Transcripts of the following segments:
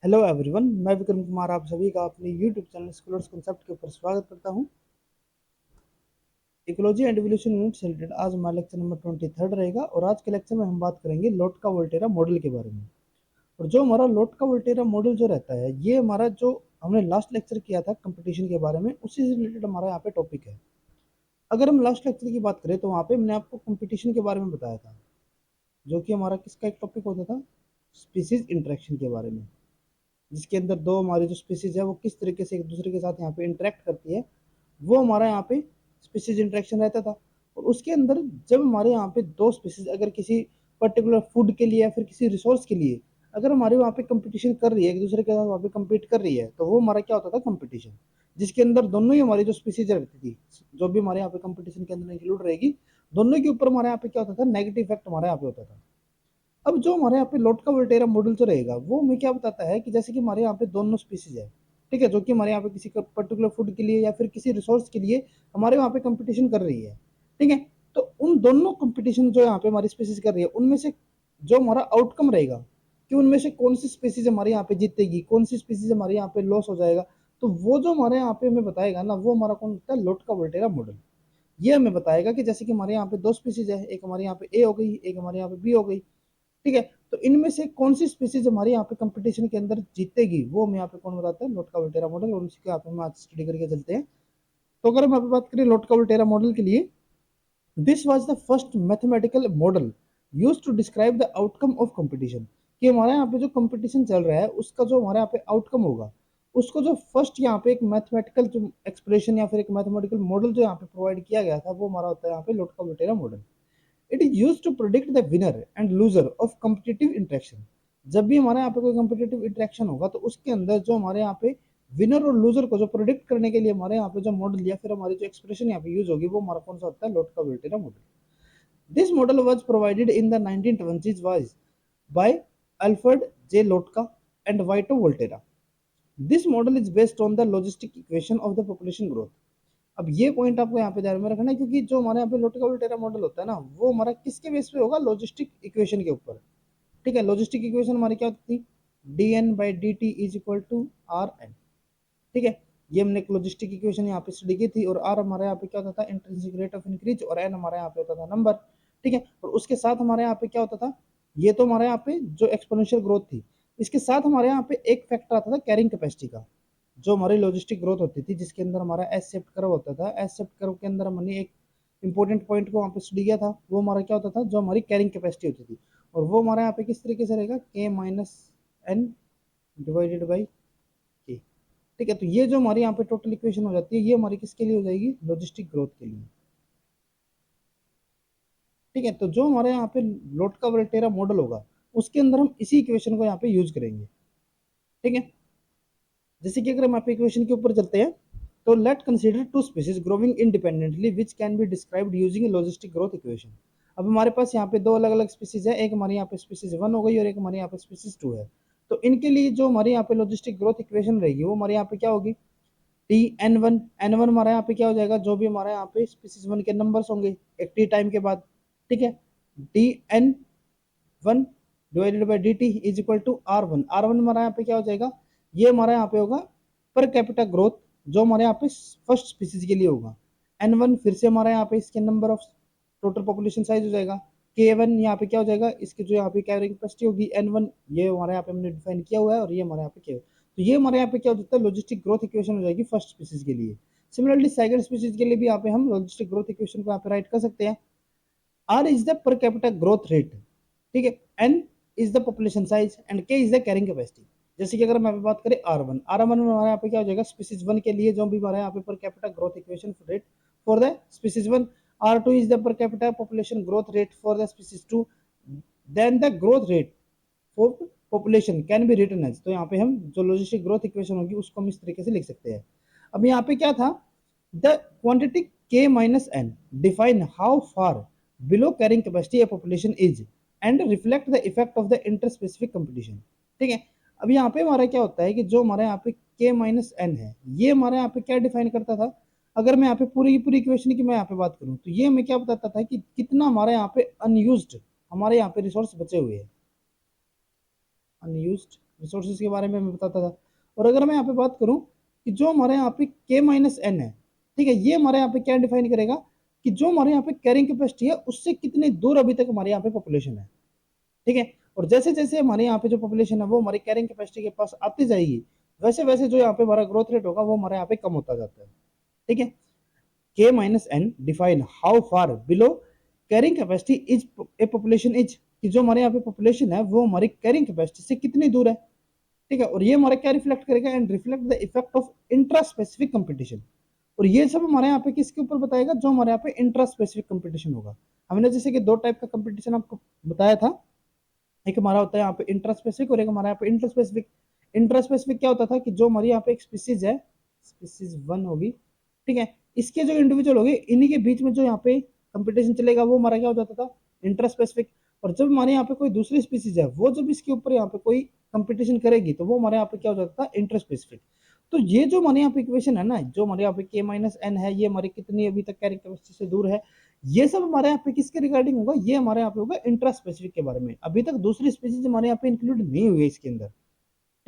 Hello everyone, मैं विक्रम कुमार आप सभी का अपने यूट्यूब चैनल स्कूलर्स कॉन्सेप्ट के ऊपर स्वागत करता हूं। इकोलॉजी एंड एवोल्यूशन यूनिट से रिलेटेड आज हमारा लेक्चर नंबर 23 रहेगा और आज के लेक्चर में हम बात करेंगे लोटका वोल्टेरा मॉडल के बारे में। और जो हमारा लोटका वोल्टेरा मॉडल जो रहता है, ये हमारा जो हमने लास्ट लेक्चर किया था कंपटीशन के बारे में, उसी से रिलेटेड हमारा यहाँ पे टॉपिक है। अगर हम लास्ट लेक्चर की बात करें तो वहाँ पे मैंने आपको कंपटीशन के बारे में बताया था, जो कि हमारा किसका एक टॉपिक होता था, स्पीसीज इंटरेक्शन के बारे में, जिसके अंदर दो हमारी जो स्पीसीज है वो किस तरीके से एक दूसरे के साथ यहाँ पे इंटरेक्ट करती है, वो हमारा यहाँ पे स्पीसीज इंटरेक्शन रहता था। और उसके अंदर जब हमारे यहाँ पे दो स्पीसीज अगर किसी पर्टिकुलर फूड के लिए या फिर किसी रिसोर्स के लिए अगर हमारे वहाँ पे कंपटीशन कर रही है, एक दूसरे के साथ वहाँ पे compete कर रही है, तो वो हमारा क्या होता था, कंपटीशन, जिसके अंदर दोनों ही हमारी जो स्पीसीज रहती थी, जो भी हमारे यहाँ पे कंपटीशन के अंदर इंक्लूड रहेगी, दोनों के ऊपर हमारे यहाँ पे क्या होता था, नेगेटिव इफेक्ट हमारे यहाँ पे होता था। अब जो हमारे यहाँ पे लोटका वोल्टेरा मॉडल जो रहेगा, वो हमें क्या बताता है कि जैसे कि हमारे यहाँ पे दोनों स्पीसीज है, ठीक है, जो कि हमारे यहाँ पे किसी पर्टिकुलर फूड के लिए या फिर किसी रिसोर्स के लिए हमारे वहाँ पे कंपटीशन कर रही है, ठीक है। तो उन दोनों कंपटीशन जो यहाँ पे हमारी स्पीसीज कर रही है, उनमें से जो हमारा आउटकम रहेगा कि उनमें से कौन सी स्पीसीज हमारे यहाँ पे जीतेगी, कौन सी स्पीसीज हमारे यहाँ पे लॉस हो जाएगा, तो वो जो हमारे यहाँ पे हमें बताएगा ना, वो हमारा कौन होता है, लोटका वोल्टेरा मॉडल। ये हमें बताएगा कि जैसे कि हमारे यहाँ पे दो स्पीसीज है, एक हमारे यहाँ पे ए हो गई, एक हमारे यहाँ पे बी हो गई, ठीक है। तो इनमें से कौन सी स्पीसीज हमारे यहाँ पे कंपटीशन के अंदर जीतेगी, वो हमें यहाँ पे कौन बताता है, लोटका वोल्टेरा मॉडल। और उसके यहाँ पे हम आज स्टडी करके चलते हैं। तो अगर हम यहाँ पे बात करें लोटका वोल्टेरा मॉडल के लिए, this was the first mathematical model use to describe the outcome of competition, कि हमारे यहाँ पे जो कंपटीशन चल रहा है उसका जो हमारे यहाँ पे आउटकम होगा, उसको जो फर्स्ट यहाँ पे एक मैथमेटिकल जो एक्सप्रेशन या फिर एक मैथमेटिकल मॉडल जो यहाँ पे प्रोवाइड किया गया था, वो हमारा होता है यहाँ पे Lotka Volterra model. It is use to predict the winner and loser of competitive interaction. जब भी हमारे यहाँ पे कोई कम्पिटिटिव इंटरेक्शन होगा, तो उसके अंदर जो हमारे यहाँ पे विनर और लूजर को जो प्रोडिक्ट करने के लिए हमारे यहाँ पे जो मॉडल या फिर हमारी जो एक्सप्रेशन यहाँ पे यूज होगी, वो हमारा कौन सा होता है, Lotka Volterra model. This model was provided in the 1920s was by Alfred J Lotka and Vito Volterra. This model is based on the logistic equation of the population growth. अब ये point आपको यहाँ पे ध्यान में रखना है, क्योंकि जो हमारे यहाँ पे लोटका वोल्टेरा मॉडल होता है ना, वो हमारा किसके बेस पे होगा, लॉजिस्टिक इक्वेशन के ऊपर, ठीक है। लॉजिस्टिक इक्वेशन हमारी क्या होती थी, D N by D T is equal to R N, ठीक है। ये हमने एक लॉजिस्टिक इक्वेशन यहाँ पे स्टडी की थी। और आर हमारे यहाँ पे क्या होता था, इंट्रिंसिक रेट ऑफ इंक्रीज, और एन हमारे यहाँ पे होता था नंबर, ठीक है। और उसके साथ हमारे यहाँ पे क्या होता था, ये तो हमारे यहाँ पे जो एक्सपोनेंशियल ग्रोथ थी, इसके साथ हमारे यहाँ पे एक फैक्टर आता था कैरिंग कैपेसिटी का, जो हमारी लॉजिस्टिक ग्रोथ होती थी, जिसके अंदर हमारा एस शेप्ड कर्व होता था। एस शेप्ड कर्व के अंदर हमने एक इंपॉर्टेंट पॉइंट को वहाँ पे स्टडी किया था, वो हमारा क्या होता था, जो हमारी कैरिंग कैपेसिटी होती थी। और वो हमारे यहाँ पे किस तरीके से रहेगा, के माइनस एन डिवाइडेड बाई के, ठीक है। तो ये जो हमारी यहाँ पे टोटल इक्वेशन हो जाती है, ये हमारी किसके लिए हो जाएगी, लॉजिस्टिक ग्रोथ के लिए, ठीक है। तो जो हमारे यहाँ पे लोटका वोल्टेरा मॉडल होगा, उसके अंदर हम इसी इक्वेशन को यहाँ पे यूज करेंगे, ठीक है। जैसे कि अगर हम यहाँ पे इक्वेशन के ऊपर चलते हैं, तो let consider two species growing independently which can be described using logistic growth equation. अब हमारे पास यहाँ पे दो अलग अलग स्पीसीज है, एक हमारे यहाँ पे स्पीसीज 1 हो गई और एक हमारे यहाँ पे स्पीसीज 2 है। तो इनके लिए जो हमारे यहाँ पे लॉजिस्टिक ग्रोथ इक्वेशन रहेगी, वो हमारे यहाँ पे क्या होगी, टी एन वन हमारे यहाँ पे क्या हो जाएगा, जो भी हमारे यहाँ पे स्पीसीज 1 के नंबर्स होंगे एक टी टाइम के बाद, ठीक है, D N one divided by D T is equal to R one हमारा यहाँ पे क्या हो जाएगा, ये हमारा यहाँ पे होगा पर कैपिटा ग्रोथ, जो हमारे यहाँ पे फर्स्ट स्पीसीज के लिए होगा। एन वन फिर से हमारा यहाँ पे इसके number of total population size हो जाएगा। के वन यहाँ पे क्या हो जाएगा, इसकी जो यहाँ पे कैरिंग कैपेसिटी होगी एन वन, ये हमारे यहाँ पे हमने डिफाइन किया हुआ है, और ये हमारे यहाँ पे क्या, तो ये हमारे यहाँ पे क्या हो जाता है, लॉजिस्टिक ग्रोथ इक्वेशन हो जाएगी फर्स्ट स्पीसीज के लिए। सिमिलरली सेकंड स्पीसीज के लिए भी यहाँ पे हम लॉजिस्टिक ग्रोथ इक्वेशन को यहाँ पे राइट कर सकते हैं। R is the per capita growth rate, ठीक है, N is the population size and K is the carrying capacity. जैसे कि अगर हम यहाँ पे बात करें आर वन में हमारे यहाँ पे क्या हो जाएगा, स्पीसीज 1 के लिए जो भी हमारे यहाँ पे पर capita growth equation rate for the species 1, R2 is the per capita population growth rate for the species 2, then the growth rate for population can be written as, तो यहाँ पे हम जो लॉजिस्टिक ग्रोथ इक्वेशन होगी उसको हम इस तरीके से लिख सकते हैं। अब यहाँ पे क्या था, the quantity k minus n define how far below carrying capacity a population is and reflect the effect of the interspecific competition, ठीक है। अब यहाँ पे हमारा क्या होता है कि जो हमारे यहाँ पे k माइनस एन है, ये हमारे यहाँ पे क्या डिफाइन करता था, अगर मैं यहाँ पे पूरी की पूरी इक्वेशन की मैं यहाँ पे बात करूँ, तो ये हमें क्या बताता था कि कितना हमारे यहाँ पे अनयूज्ड हमारे यहाँ पे रिसोर्स बचे हुए हैं, अनयूज्ड रिसोर्सेज के बारे में मैं बताता था। और अगर मैं यहाँ पे बात करूँ कि जो हमारे यहाँ पे के माइनस एन है, ठीक है, ये हमारे यहाँ पे क्या डिफाइन करेगा कि जो हमारे यहाँ पे कैरिंग कैपेसिटी है उससे कितनी दूर अभी तक हमारे यहाँ पे पॉपुलेशन है, ठीक है। और जैसे जैसे हमारे यहाँ पे जो पॉपुलेशन है वो हमारी कैरिंग कैपेसिटी के पास आती जाएगी, वैसे वैसे जो यहाँ पे हमारा ग्रोथ रेट होगा वो हमारे यहाँ पे कम होता जाता है, ठीक है। K minus N define how far below carrying capacity is a population is, कि जो हमारे यहाँ पे पॉपुलेशन है वो हमारी कैरिंग कैपेसिटी से कितनी दूर है, ठीक है। और ये हमारा क्या रिफ्लेक्ट करेगा, and reflect the effect of intra specific competition. और ये सब हमारे यहाँ पे किसके ऊपर बताएगा, जो हमारे यहाँ पे इंट्रा स्पेसिफिक कंपटीशन होगा। हमने जैसे कि दो टाइप का कंपटीशन आपको बताया था, एक हमारा होता है यहाँ पे इंट्रा स्पेसिफिक और एक हमारा यहाँ पे इंटर स्पेसिफिक। इंट्रा स्पेसिफिक क्या होता था कि जो हमारी यहाँ पे एक स्पीसीज है, स्पीसीज वन होगी, ठीक है, इसके जो इंडिविजुअल होगी इन्हीं के बीच में जो यहाँ पे कंपटीशन चलेगा वो हमारा क्या हो जाता था, इंट्रा स्पेसिफिक। और जब हमारे यहाँ पे कोई दूसरी स्पीसीज है वो जब इसके ऊपर यहाँ पे कोई कंपटीशन करेगी तो वो हमारे यहाँ पे क्या हो जाता था, इंटर स्पेसिफिक। तो ये जो हमारे यहाँ पे इक्वेशन है ना, जो हमारे यहाँ पे के माइनस एन है, ये हमारी कितनी अभी तक कैरिंग कैपेसिटी से दूर है, ये सब हमारे यहाँ पे किसके रिगार्डिंग होगा, ये हमारे यहाँ पे होगा इंट्रा स्पेसिफिक के बारे में। अभी तक दूसरी स्पीसीज हमारे यहाँ पे इंक्लूड नहीं हुई है इसके अंदर,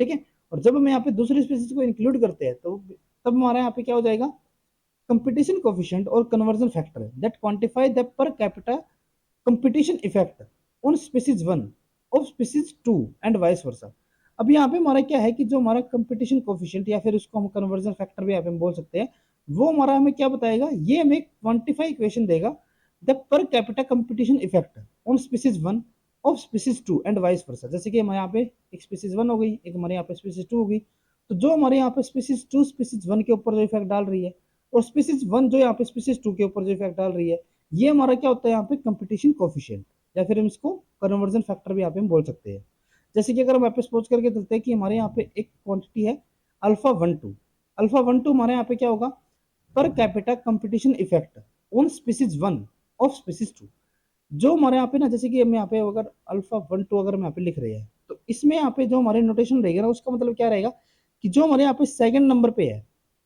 ठीक है। और जब हम यहाँ पे दूसरी स्पीसीज को इंक्लूड करते हैं तो तब हमारे यहाँ पे क्या हो जाएगा, कंपटीशन कोफिशिएंट और conversion factor that quantify the per capita competition effect on species one of species two and vice versa. अब यहाँ पे हमारा क्या है कि जो हमारा कंपटीशन कोफिशिएंट या फिर उसको हम कन्वर्जन फैक्टर भी यहाँ पे हम बोल सकते हैं, वो हमारा हमें क्या बताएगा, ये हमें क्वांटिफाई इक्वेशन देगा the per capita competition effect on species one of species two and vice versa. जैसे कि हमारे यहाँ पे एक स्पीसीज वन हो गई, एक हमारे यहाँ पे स्पीसीज टू होगी, तो जो हमारे यहाँ पे स्पीसीज टू स्पीसीज वन के ऊपर जो इफेक्ट डाल रही है और स्पीसीज वन जो यहाँ पे स्पीसीज टू के ऊपर जो इफेक्ट डाल रही है, ये हमारा क्या होता है यहाँ पे कंपटीशन कोफिशिएंट, या फिर हम इसको कन्वर्जन फैक्टर भी यहाँ पे हम बोल सकते हैं। जैसे कि अगर हम यहाँ पे सपोज करके चलते हैं कि हमारे यहाँ पे एक क्वांटिटी है alpha one two, alpha one two हमारे यहाँ पे क्या होगा, per capita competition effect on species one of species two. जो हमारे यहाँ पे ना, जैसे कि हम यहाँ पे अगर अल्फा वन टू अगर हम यहाँ पे लिख रहे हैं तो इसमें यहाँ पे जो हमारे नोटेशन रहेगा ना, उसका मतलब क्या रहेगा कि जो हमारे यहाँ पे सेकंड नंबर पे है,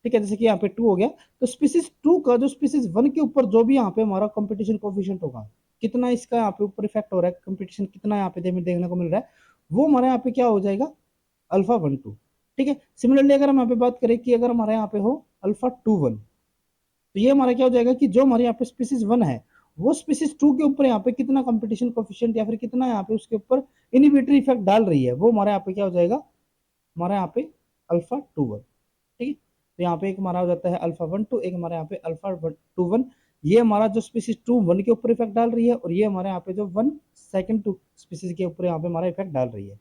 ठीक है, जैसे कि यहाँ पे टू हो गया, तो स्पीसीज टू का जो स्पीसीज वन के ऊपर जो भी यहाँ पे हमारा कंपटीशन कोफिशिएंट होगा, कितना इसका यहाँ पे ऊपर इफेक्ट हो रहा है, कंपटीशन कितना यहाँ पे देखने को मिल रहा है, वो हमारे यहाँ पे क्या हो जाएगा, अल्फा वन टू, ठीक है। सिमिलरली अगर हम यहाँ पे बात करें कि अगर हमारे यहाँ पे हो अल्फा टू वन, तो ये हमारा क्या हो जाएगा कि जो हमारे यहाँ पे स्पीसीज वन है वो स्पीसीज टू के ऊपर यहाँ पे कितना कंपटीशन कोफिशिएंट या फिर कितना यहाँ पे उसके ऊपर इनहिबिटरी इफेक्ट डाल रही है, वो हमारे यहाँ पे क्या हो जाएगा, हमारे यहाँ पे अल्फा टू वन, ठीक है। तो यहाँ पे एक हमारा हो जाता है अल्फा वन टू, एक हमारे यहाँ पे अल्फा टू वन। ये हमारा जो स्पीसीज टू वन के ऊपर इफेक्ट डाल रही है और ये हमारे यहाँ पे जो वन सेकंड टू स्पीसीज के ऊपर यहाँ पे हमारा इफेक्ट डाल रही है,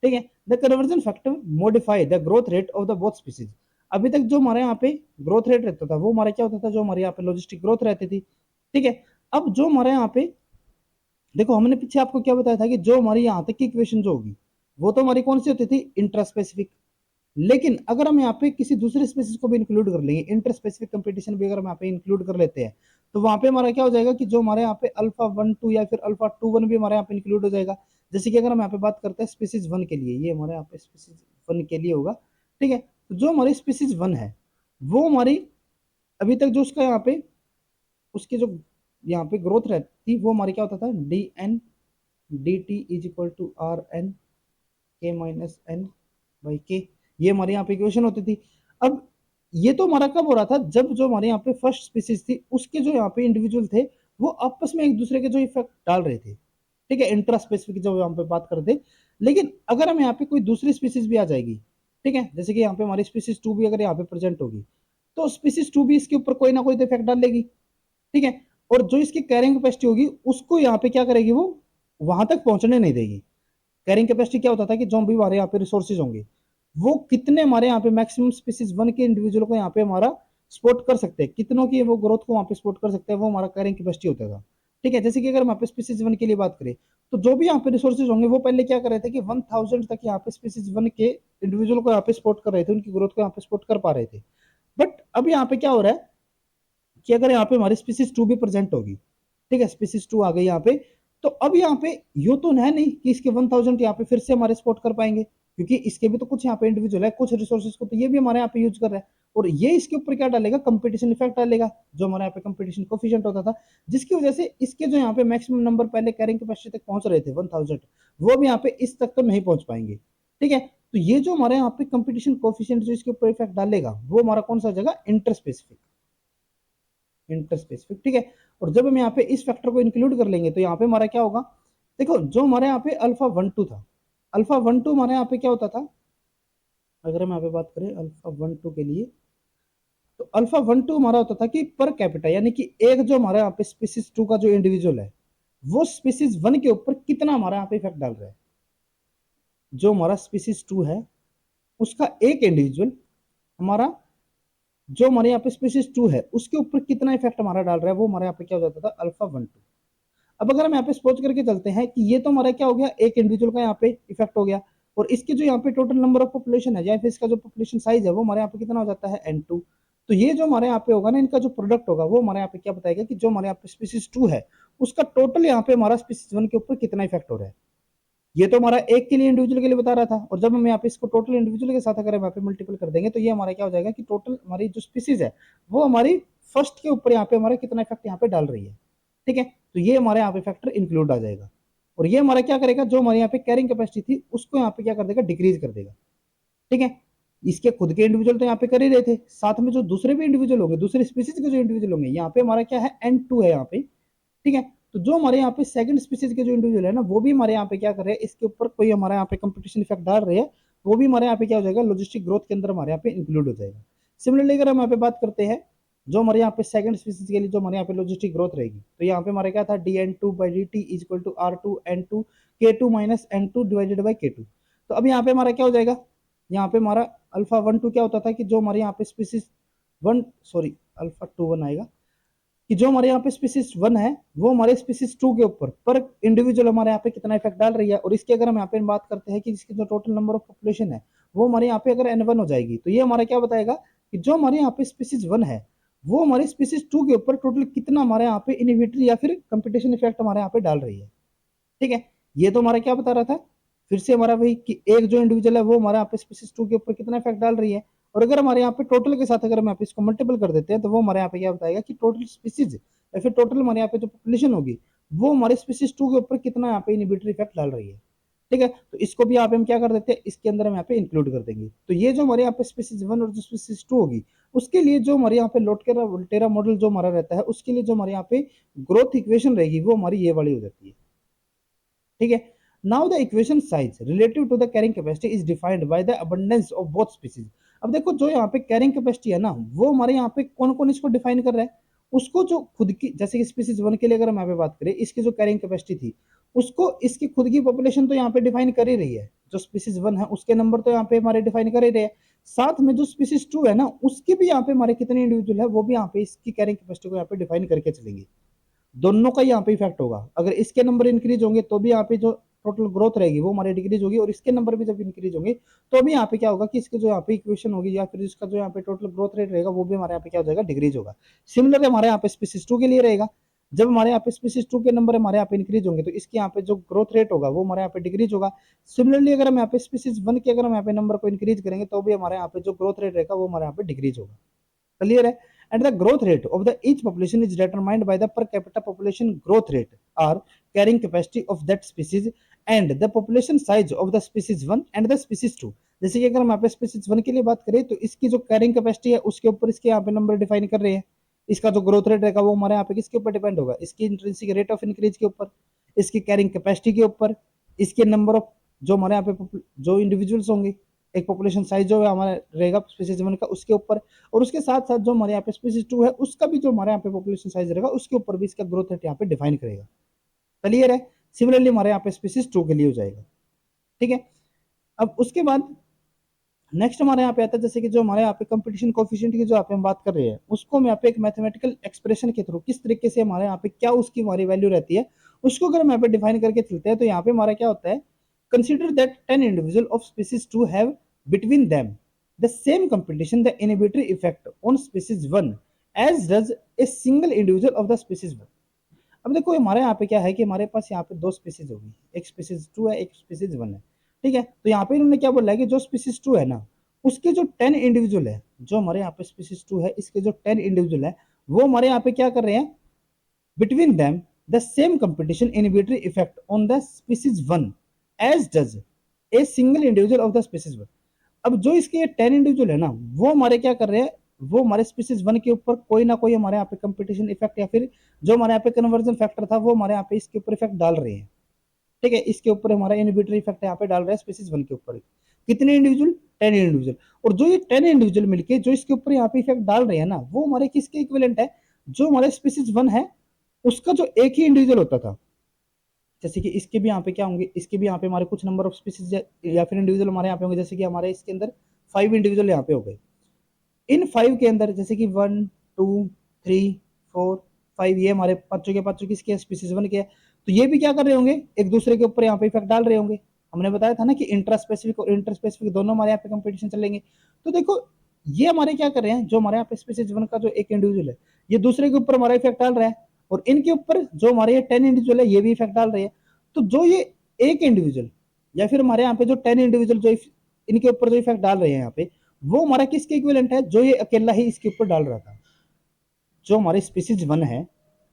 ठीक है। The conversion factor modify the growth rate of the both species. अभी तक जो हमारे यहाँ पे ग्रोथ रेट रहता था वो हमारा क्या होता था, जो हमारे यहाँ पे लॉजिस्टिक ग्रोथ रहती थी, ठीक है। अब जो हमारे यहाँ पे देखो, हमने पीछे आपको क्या बताया था कि जो हमारी यहाँ तक की इक्वेशन जो होगी वो तो हमारी कौन सी होती थी, इंट्रास्पेसिफिक। लेकिन अगर हम यहाँ पे किसी दूसरे स्पीसीज को भी इंक्लूड कर लेंगे, इंटर स्पेसिफिक कंपटीशन भी अगर हम यहाँ पे इंक्लूड कर लेते हैं, तो वहां पे हमारा क्या हो जाएगा कि जो हमारे यहाँ पे अल्फा वन टू या फिर अल्फा टू वन भी हमारे यहाँ पे इंक्लूड हो जाएगा। जैसे कि अगर हम यहाँ पे बात करते हैं स्पीसीज वन के लिए, ये हमारे यहाँ पे स्पीसीज वन के लिए होगा, ठीक है। तो जो हमारी स्पीसीज वन है वो हमारी अभी तक जो उसका यहाँ पे उसकी जो यहाँ पे ग्रोथ रहती वो हमारी क्या होता था, D N D T is equal to R N K minus N by K, ये हमारे यहाँ पे इक्वेशन होती थी। अब ये तो हमारा कब हो रहा था, जब जो हमारे यहाँ पे फर्स्ट स्पीसीज थी उसके जो यहाँ पे इंडिविजुअल थे वो आपस में एक दूसरे के जो इफेक्ट डाल रहे थे, ठीक है, इंट्रा स्पेसिफिक जो यहाँ पे बात करते। लेकिन अगर हम यहाँ पे कोई दूसरी स्पीसीज भी आ जाएगी, ठीक है, जैसे कि यहाँ पे हमारी स्पीसीज टू भी अगर यहाँ पे प्रेजेंट होगी, तो स्पीसीज टू भी इसके ऊपर कोई ना कोई तो इफेक्ट डालेगी, ठीक है। और जो इसकी कैरिंग कैपेसिटी होगी उसको यहाँ पे क्या करेगी, वो वहां तक पहुंचने नहीं देगी। कैरिंग कैपेसिटी क्या होता था कि जो भी हमारे यहाँ पे रिसोर्सेज होंगे वो कितने हमारे यहाँ पे मैक्सिमम स्पीसीज वन के इंडिविजुअल को यहाँ पे हमारा सपोर्ट कर सकते हैं, कितनों की वो ग्रोथ को वहाँ पे सपोर्ट कर सकते हैं, वो हमारा कैरिंग कैपेसिटी होता था, ठीक है। जैसे कि अगर हम यहाँ पे स्पीसीज वन के लिए बात करें, तो जो भी यहाँ पे रिसोर्सेज होंगे वो पहले क्या कर रहे थे कि 1000 तक यहाँ पे स्पीसीज वन के इंडिविजुअल को यहाँ पे सपोर्ट कर रहे थे, उनकी ग्रोथ को यहाँ पे सपोर्ट कर पा रहे थे। बट अब यहाँ पे क्या हो रहा है कि अगर यहाँ पे हमारी स्पीसीज टू भी प्रेजेंट होगी, ठीक है, स्पीसीज टू आ गई यहाँ पे, तो अब यहाँ पे यो तो है नहीं कि इसके 1000 यहाँ पे फिर से हमारे सपोर्ट कर पाएंगे, क्योंकि इसके भी तो कुछ यहाँ पे इंडिविजुअल है, कुछ रिसोर्सेज को तो ये भी हमारे यहाँ पे यूज कर रहा है, और ये इसके ऊपर क्या डालेगा, कंपटीशन इफेक्ट डालेगा, जो हमारे यहाँ पे कंपटीशन कोफिशिएंट होता था, जिसकी वजह से इसके जो यहाँ पे मैक्सिमम नंबर पहले कैरिंग कैपेसिटी तक पहुंच रहे थे 1000, वो भी यहाँ पे इस तक तो नहीं पहुंच पाएंगे, ठीक है। तो ये जो हमारे यहाँ पे कंपटीशन कोफिशिएंट जो इसके ऊपर इफेक्ट डालेगा वो हमारा कौन सा जगह इंटरस्पेसिफिक, इंटरस्पेसिफिक, ठीक है। और जब हम यहाँ पे इस फैक्टर को इंक्लूड कर लेंगे तो यहाँ पे हमारा क्या होगा, देखो जो हमारे यहाँ पे अल्फा 1 2 था, अल्फा 1 2 हमारे यहाँ पे क्या होता था, अगर हम यहाँ पे बात करें अल्फा 1 2 के लिए, तो अल्फा 1 2 हमारा होता था कि पर कैपिटा, यानी कि एक जो हमारे यहाँ पे स्पीसीज 2 का जो इंडिविजुअल है वो स्पीसीज 1 के ऊपर कितना हमारा यहाँ पे इफेक्ट डाल रहा है। जो हमारा स्पीसीज 2 है उसका एक इंडिविजुअल हमारा, जो हमारे यहाँ पे स्पीसीज 2 है उसके ऊपर कितना इफेक्ट हमारा डाल रहा है, वो हमारे यहाँ पे क्या हो जाता था, अल्फा 1 2। अब अगर हम यहाँ पे सपोज करके चलते हैं कि ये तो हमारा क्या हो गया, एक इंडिविजुअल का यहाँ पे इफेक्ट हो गया, और इसके जो यहाँ पे टोटल नंबर ऑफ पॉपुलेशन है या फिर इसका जो पॉपुलेशन साइज है वो हमारे यहाँ पे कितना हो जाता है n2। तो ये जो हमारे यहाँ पे होगा ना, इनका जो प्रोडक्ट होगा वो हमारे यहाँ पे क्या बताएगा कि जो हमारे यहाँ पे स्पीसीज 2 है उसका टोटल यहाँ पे हमारा स्पीसीज 1 के ऊपर कितना इफेक्ट हो रहा है। ये तो हमारा एक के लिए इंडिविजुअल के लिए बता रहा था, और जब हम यहाँ पे इसको टोटल इंडिविजुअल के साथ अगर हम यहाँ पे मल्टीपल कर देंगे तो ये हमारा क्या हो जाएगा कि टोटल हमारी जो स्पीसीज है वो हमारी फर्स्ट के ऊपर यहाँ पे हमारा कितना इफेक्ट यहाँ पे डाल रही है, ठीक है। तो ये हमारे यहाँ पे फैक्टर इंक्लूड आ जाएगा, और ये हमारा क्या करेगा, जो हमारे यहाँ पे कैरिंग कैपेसिटी थी उसको यहाँ पे क्या कर देगा, डिक्रीज कर देगा, ठीक है। इसके खुद के इंडिविजुअल तो यहाँ पे कर ही रहे थे, साथ में जो दूसरे भी इंडिविजुअल होंगे, दूसरे स्पीसीज के जो इंडिविजुअल होंगे, यहाँ पे हमारा क्या है n2 है यहाँ पे, ठीक है। तो जो हमारे यहाँ पे सेकंड स्पीसीज के जो इंडिविजुअल है ना वो भी हमारे यहाँ पे क्या कर रहे हैं, इसके ऊपर कोई हमारे यहाँ पे कंपटीशन इफेक्ट डाल रहे हैं, वो भी हमारे यहाँ पे क्या हो जाएगा, लॉजिस्टिक ग्रोथ के अंदर हमारे यहाँ पे इंक्लूड हो जाएगा। सिमिलरली अगर हम यहाँ पे बात करते हैं जो हमारे यहाँ पे सेकंड स्पीसीज के लिए जो हमारे यहाँ पे लॉजिस्टिक ग्रोथ रहेगी, तो यहाँ पे हमारे क्या था, dn2/dt is equal to r2n2 k2 minus n2 divided by k2। तो अब यहाँ पे हमारा क्या हो जाएगा, यहाँ पे हमारा अल्फा 1 2 क्या होता था कि जो हमारे यहाँ पे स्पीसीज 1 सॉरी अल्फा 2 1 आएगा कि जो हमारे यहाँ पे स्पीसीज 1 है वो हमारे स्पीसीज 2 के ऊपर पर इंडिविजुअल हमारे यहाँ पे कितना इफेक्ट डाल रही है। और इसकी अगर हम यहाँ पे बात करते हैं कि इसकी जो टोटल नंबर ऑफ पॉपुलेशन है वो हमारे यहाँ पे अगर n1 हो जाएगी, तो ये हमारा क्या बताएगा कि जो हमारे यहाँ पे स्पीसीज 1 है वो हमारे स्पीसीज 2 के ऊपर टोटल कितना हमारे यहाँ पे इनहिबिटरी या फिर कंपटीशन इफेक्ट हमारे यहाँ पे डाल रही है, ठीक है। ये तो हमारा क्या बता रहा था, फिर से हमारा वही कि एक जो इंडिविजुअल है वो हमारे यहाँ पे स्पीसीज 2 के ऊपर कितना इफेक्ट डाल रही है, और अगर हमारे यहाँ पे टोटल के साथ अगर हम यहाँ पे इसको मल्टीपल कर देते हैं तो वो हमारे यहाँ पे क्या बताएगा कि टोटल स्पीसीज या फिर टोटल हमारे यहाँ पे जो पॉपुलेशन होगी वो हमारे स्पीसीज 2 के ऊपर कितना यहाँ पे इनहिबिटरी इफेक्ट डाल रही है, ठीक है। तो इसको भी यहाँ पे हम क्या कर देते हैं, इसके अंदर हम यहाँ पे इंक्लूड कर देंगे। तो ये जो हमारे यहाँ पे स्पीसीज 1 और जो स्पीसीज 2 होगी उसके लिए जो हमारे यहाँ पे लोटकेरा मॉडल जो हमारा रहता है उसके लिए जो हमारे यहाँ पे ग्रोथ इक्वेशन रहेगी वो हमारी ये वाली हो जाती है, ठीक है। Now the equation size relative to the carrying capacity is defined by the abundance of both species. अब देखो जो यहाँ पे कैरिंग कैपेसिटी है ना वो हमारे यहाँ पे कौन कौन इसको डिफाइन कर रहा है, उसको जो खुद की, जैसे कि स्पीसीज 1 के लिए अगर हम यहाँ पे बात करें इसकी जो कैरिंग कैपेसिटी थी उसको इसकी खुद की पॉपुलेशन तो यहाँ पे डिफाइन कर ही रही है, जो स्पीसीज 1 है उसके नंबर तो यहाँ पे हमारे डिफाइन कर ही रहे हैं, साथ में जो स्पीसीज 2 है ना उसके भी यहाँ पे हमारे कितने इंडिविजुअल है वो भी यहाँ पे इसकी कैरिंग कैपेसिटी को यहाँ पे डिफाइन करके चलेंगे। दोनों का यहाँ पे इफेक्ट होगा, अगर इसके नंबर इंक्रीज होंगे तो भी यहाँ पे जो टोटल ग्रोथ रहेगी वो हमारी डिक्रीज होगी, और इसके नंबर भी जब इंक्रीज होंगे तो भी यहाँ पे क्या होगा कि इसके जो यहाँ पे इक्वेशन होगी या फिर इसका जो यहाँ पे टोटल ग्रोथ रेट रहेगा वो भी हमारे यहाँ पे क्या हो जाएगा, डिक्रीज होगा। सिमिलर हमारे यहाँ पे स्पीसीज 2 के लिए रहेगा, जब हमारे यहाँ पे स्पीसीज 2 के नंबर हमारे यहाँ पे इंक्रीज होंगे तो इसके यहाँ पे जो ग्रोथ रेट होगा वो हमारे यहाँ पे डिक्रीज होगा। सिमिलरली अगर हम यहाँ पे स्पीसीज 1 के अगर हम यहाँ पे नंबर को इंक्रीज करेंगे तो भी हमारे यहाँ पे जो ग्रोथ रेट रहेगा वो हमारे यहाँ पे डिक्रीज होगा, क्लियर है। And the growth rate of the each population is determined by the per capita population growth rate or carrying capacity of that species and the population size of the species 1 and the species 2। जैसे कि अगर हम यहाँ पे species 1 के लिए बात करें तो इसकी जो कैरिंग कैपेसिटी है उसके ऊपर इसके यहाँ पे नंबर डिफाइन कर रहे हैं, इसका जो ग्रोथ रेट रहेगा वो हमारे यहाँ पे किसके ऊपर डिपेंड होगा, इसकी इंट्रिंसिक रेट ऑफ इंक्रीज के ऊपर, इसकी कैरिंग कैपेसिटी के ऊपर, इसके नंबर ऑफ जो हमारे यहाँ पे जो इंडिविजुअल्स होंगे, एक पॉपुलेशन साइज जो है हमारा रहेगा स्पीसीज 1 का उसके ऊपर, और उसके साथ साथ जो हमारे यहाँ पे स्पीसीज 2 है उसका भी जो हमारे यहाँ पे पॉपुलेशन साइज रहेगा उसके ऊपर भी इसका ग्रोथ रेट यहाँ पे डिफाइन करेगा, क्लियर है। सिमिलरली हमारे यहाँ पे स्पीसीज 2 के लिए हो जाएगा, ठीक है। अब उसके बाद नेक्स्ट हमारे यहाँ पे आता है जैसे कि जो हमारे यहाँ पे कंपटीशन कोफिशिएंट की जो यहाँ पे हम बात कर रहे हैं उसको हम यहाँ पे एक मैथमेटिकल एक्सप्रेशन के थ्रू किस तरीके से हमारे यहाँ पे क्या उसकी हमारी वैल्यू रहती है उसको अगर हम यहाँ पे डिफाइन करके चलते हैं तो यहाँ पे हमारा क्या होता है, consider that 10 individual of species 2 have between them the same competition the inhibitory effect on species 1 as does a single individual of the species 1। अब देखो हमारे यहाँ पे क्या है कि हमारे पास यहाँ पे दो स्पीसीज होगी, एक स्पीसीज 2 है एक स्पीसीज 1 है, ठीक है। तो यहाँ पे इन्होंने क्या बोला है कि जो स्पीसीज 2 है ना उसके जो 10 इंडिविजुअल है, जो हमारे यहाँ पे स्पीसीज 2 है इसके जो 10 इंडिविजुअल है वो हमारे यहाँ पे क्या कर रहे हैं, between them the same competition inhibitory effect on the species 1 as does a single individual of the species one. अब जो इसके ये 10 इंडिविजुअल है ना, वो हमारे क्या कर रहे हैं, वो हमारे स्पीसीज वन के ऊपर कोई ना कोई हमारे यहाँ पे कंपटीशन इफेक्ट या फिर जो हमारे यहाँ पे कन्वर्जन फैक्टर था वो हमारे यहाँ पे इसके ऊपर इफेक्ट डाल रहे हैं। ठीक है, इसके ऊपर हमारा इनहिबिटरी इफेक्ट यहाँ पे डाल रहा है स्पीसीज वन के ऊपर। कितने इंडिविजुअल, 10 इंडिविजुअल। और जो ये 10 इंडिविजुअल मिलके जो इसके ऊपर यहाँ पे इफेक्ट डाल रहे हैं ना, वो हमारे किसके इक्विवेलेंट है, जो हमारे स्पीसीज वन है उसका जो एक ही इंडिविजुअल होता था। जैसे कि इसके भी यहाँ पे क्या होंगे, इसके भी यहाँ पे हमारे कुछ नंबर ऑफ स्पीसीज या फिर इंडिविजुअल हमारे यहाँ पे होंगे। जैसे कि हमारे इसके अंदर 5 इंडिविजुअल यहाँ पे हो गए। इन 5 के अंदर जैसे कि 1 2 3 4 5 ये हमारे पांचों किसके स्पीसीज वन के है। तो ये भी क्या कर रहे होंगे, एक दूसरे के ऊपर यहाँ पे इफेक्ट डाल रहे होंगे। हमने बताया था ना कि इंट्रा स्पेसिफिक और इंटर स्पेसिफिक दोनों हमारे यहाँ पे कंपटीशन चलेंगे। तो देखो ये हमारे क्या कर रहे हैं, जो हमारे यहाँ पे स्पीसीज वन का जो एक इंडिविजुअल है ये दूसरे के ऊपर हमारा इफेक्ट डाल रहा है, और इनके ऊपर जो हमारे ये 10 इंडिविजुअल है ये भी इफेक्ट डाल रहे हैं। तो जो ये एक इंडिविजुअल या फिर हमारे यहाँ पे जो 10 इंडिविजुअल जो इनके ऊपर जो इफेक्ट डाल रहे हैं यहाँ पे, वो हमारा किसके इक्विवेलेंट है, जो ये अकेला ही इसके ऊपर डाल रहा था, जो हमारे स्पीसीज वन है।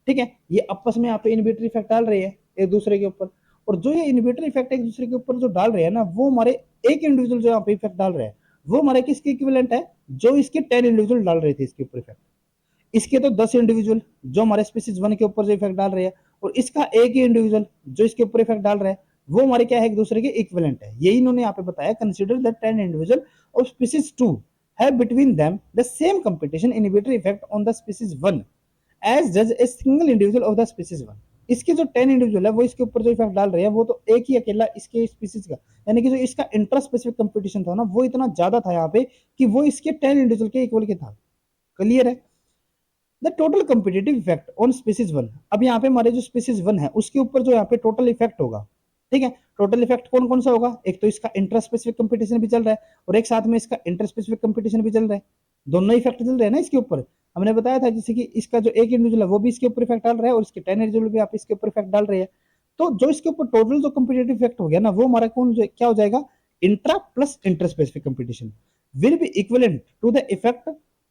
ठीक है, ये आपस में यहाँ पे इनहिबिटरी इफेक्ट डाल रहे हैं एक दूसरे के ऊपर, और जो ये इनहिबिटरी इफेक्ट एक दूसरे के ऊपर जो डाल रहे हैं ना, वो हमारे एक इंडिविजुअल जो यहाँ पे इफेक्ट डाल रहे हैं वो हमारे किसके इक्विवेलेंट है, जो इसके 10 इंडिविजुअल डाल रहे थे इसके ऊपर इफेक्ट। इसके तो 10 इंडिविजुअल जो हमारे स्पीसीज वन के ऊपर जो इफेक्ट डाल रहे हैं, और इसका एक ही इंडिविजुअल जो इसके ऊपर इफेक्ट डाल रहा है, वो हमारे क्या है, एक दूसरे के इक्विवेलेंट है। यही इन्होंने यहाँ पे बताया, consider the 10 individual of species 2 have between them the same competition inhibitory effect on the species 1 as does a single individual of the species 1। इसके जो 10 इंडिविजुअल है वो इसके ऊपर जो इफेक्ट डाल रहे हैं, वो तो एक ही अकेला इसके स्पीसीज का, यानी कि जो इसका इंट्रा स्पेसिफिक कंपटीशन था ना, वो इतना ज्यादा था यहाँ पे कि वो इसके 10 इंडिविजुअल के इक्वल के था। क्लियर है। The total competitive effect on species one, अब यहाँ पे हमारे जो स्पीसीज वन है उसके ऊपर जो यहाँ पे टोटल इफेक्ट होगा। ठीक है, टोटल इफेक्ट कौन कौन सा होगा, एक तो इसका इंटर स्पेसिफिक कंपटीशन भी चल रहा है और एक साथ में इसका इंटर स्पेसिफिक कंपटीशन भी चल रहा है। दोनों इफेक्ट चल रहे हैं ना इसके ऊपर। हमने बताया था जैसे कि इसका जो एक इंडिविजुअल है वो भी इसके ऊपर इफेक्ट डाल रहा है और इसके 10 इंडिविजुअल भी आप इसके ऊपर इफेक्ट डाल रहे हैं। तो जो इसके ऊपर टोटल जो कम्पिटेटिव इफेक्ट हो गया ना, वो हमारा कौन क्या हो जाएगा, intra plus inter specific competition will be equivalent to the effect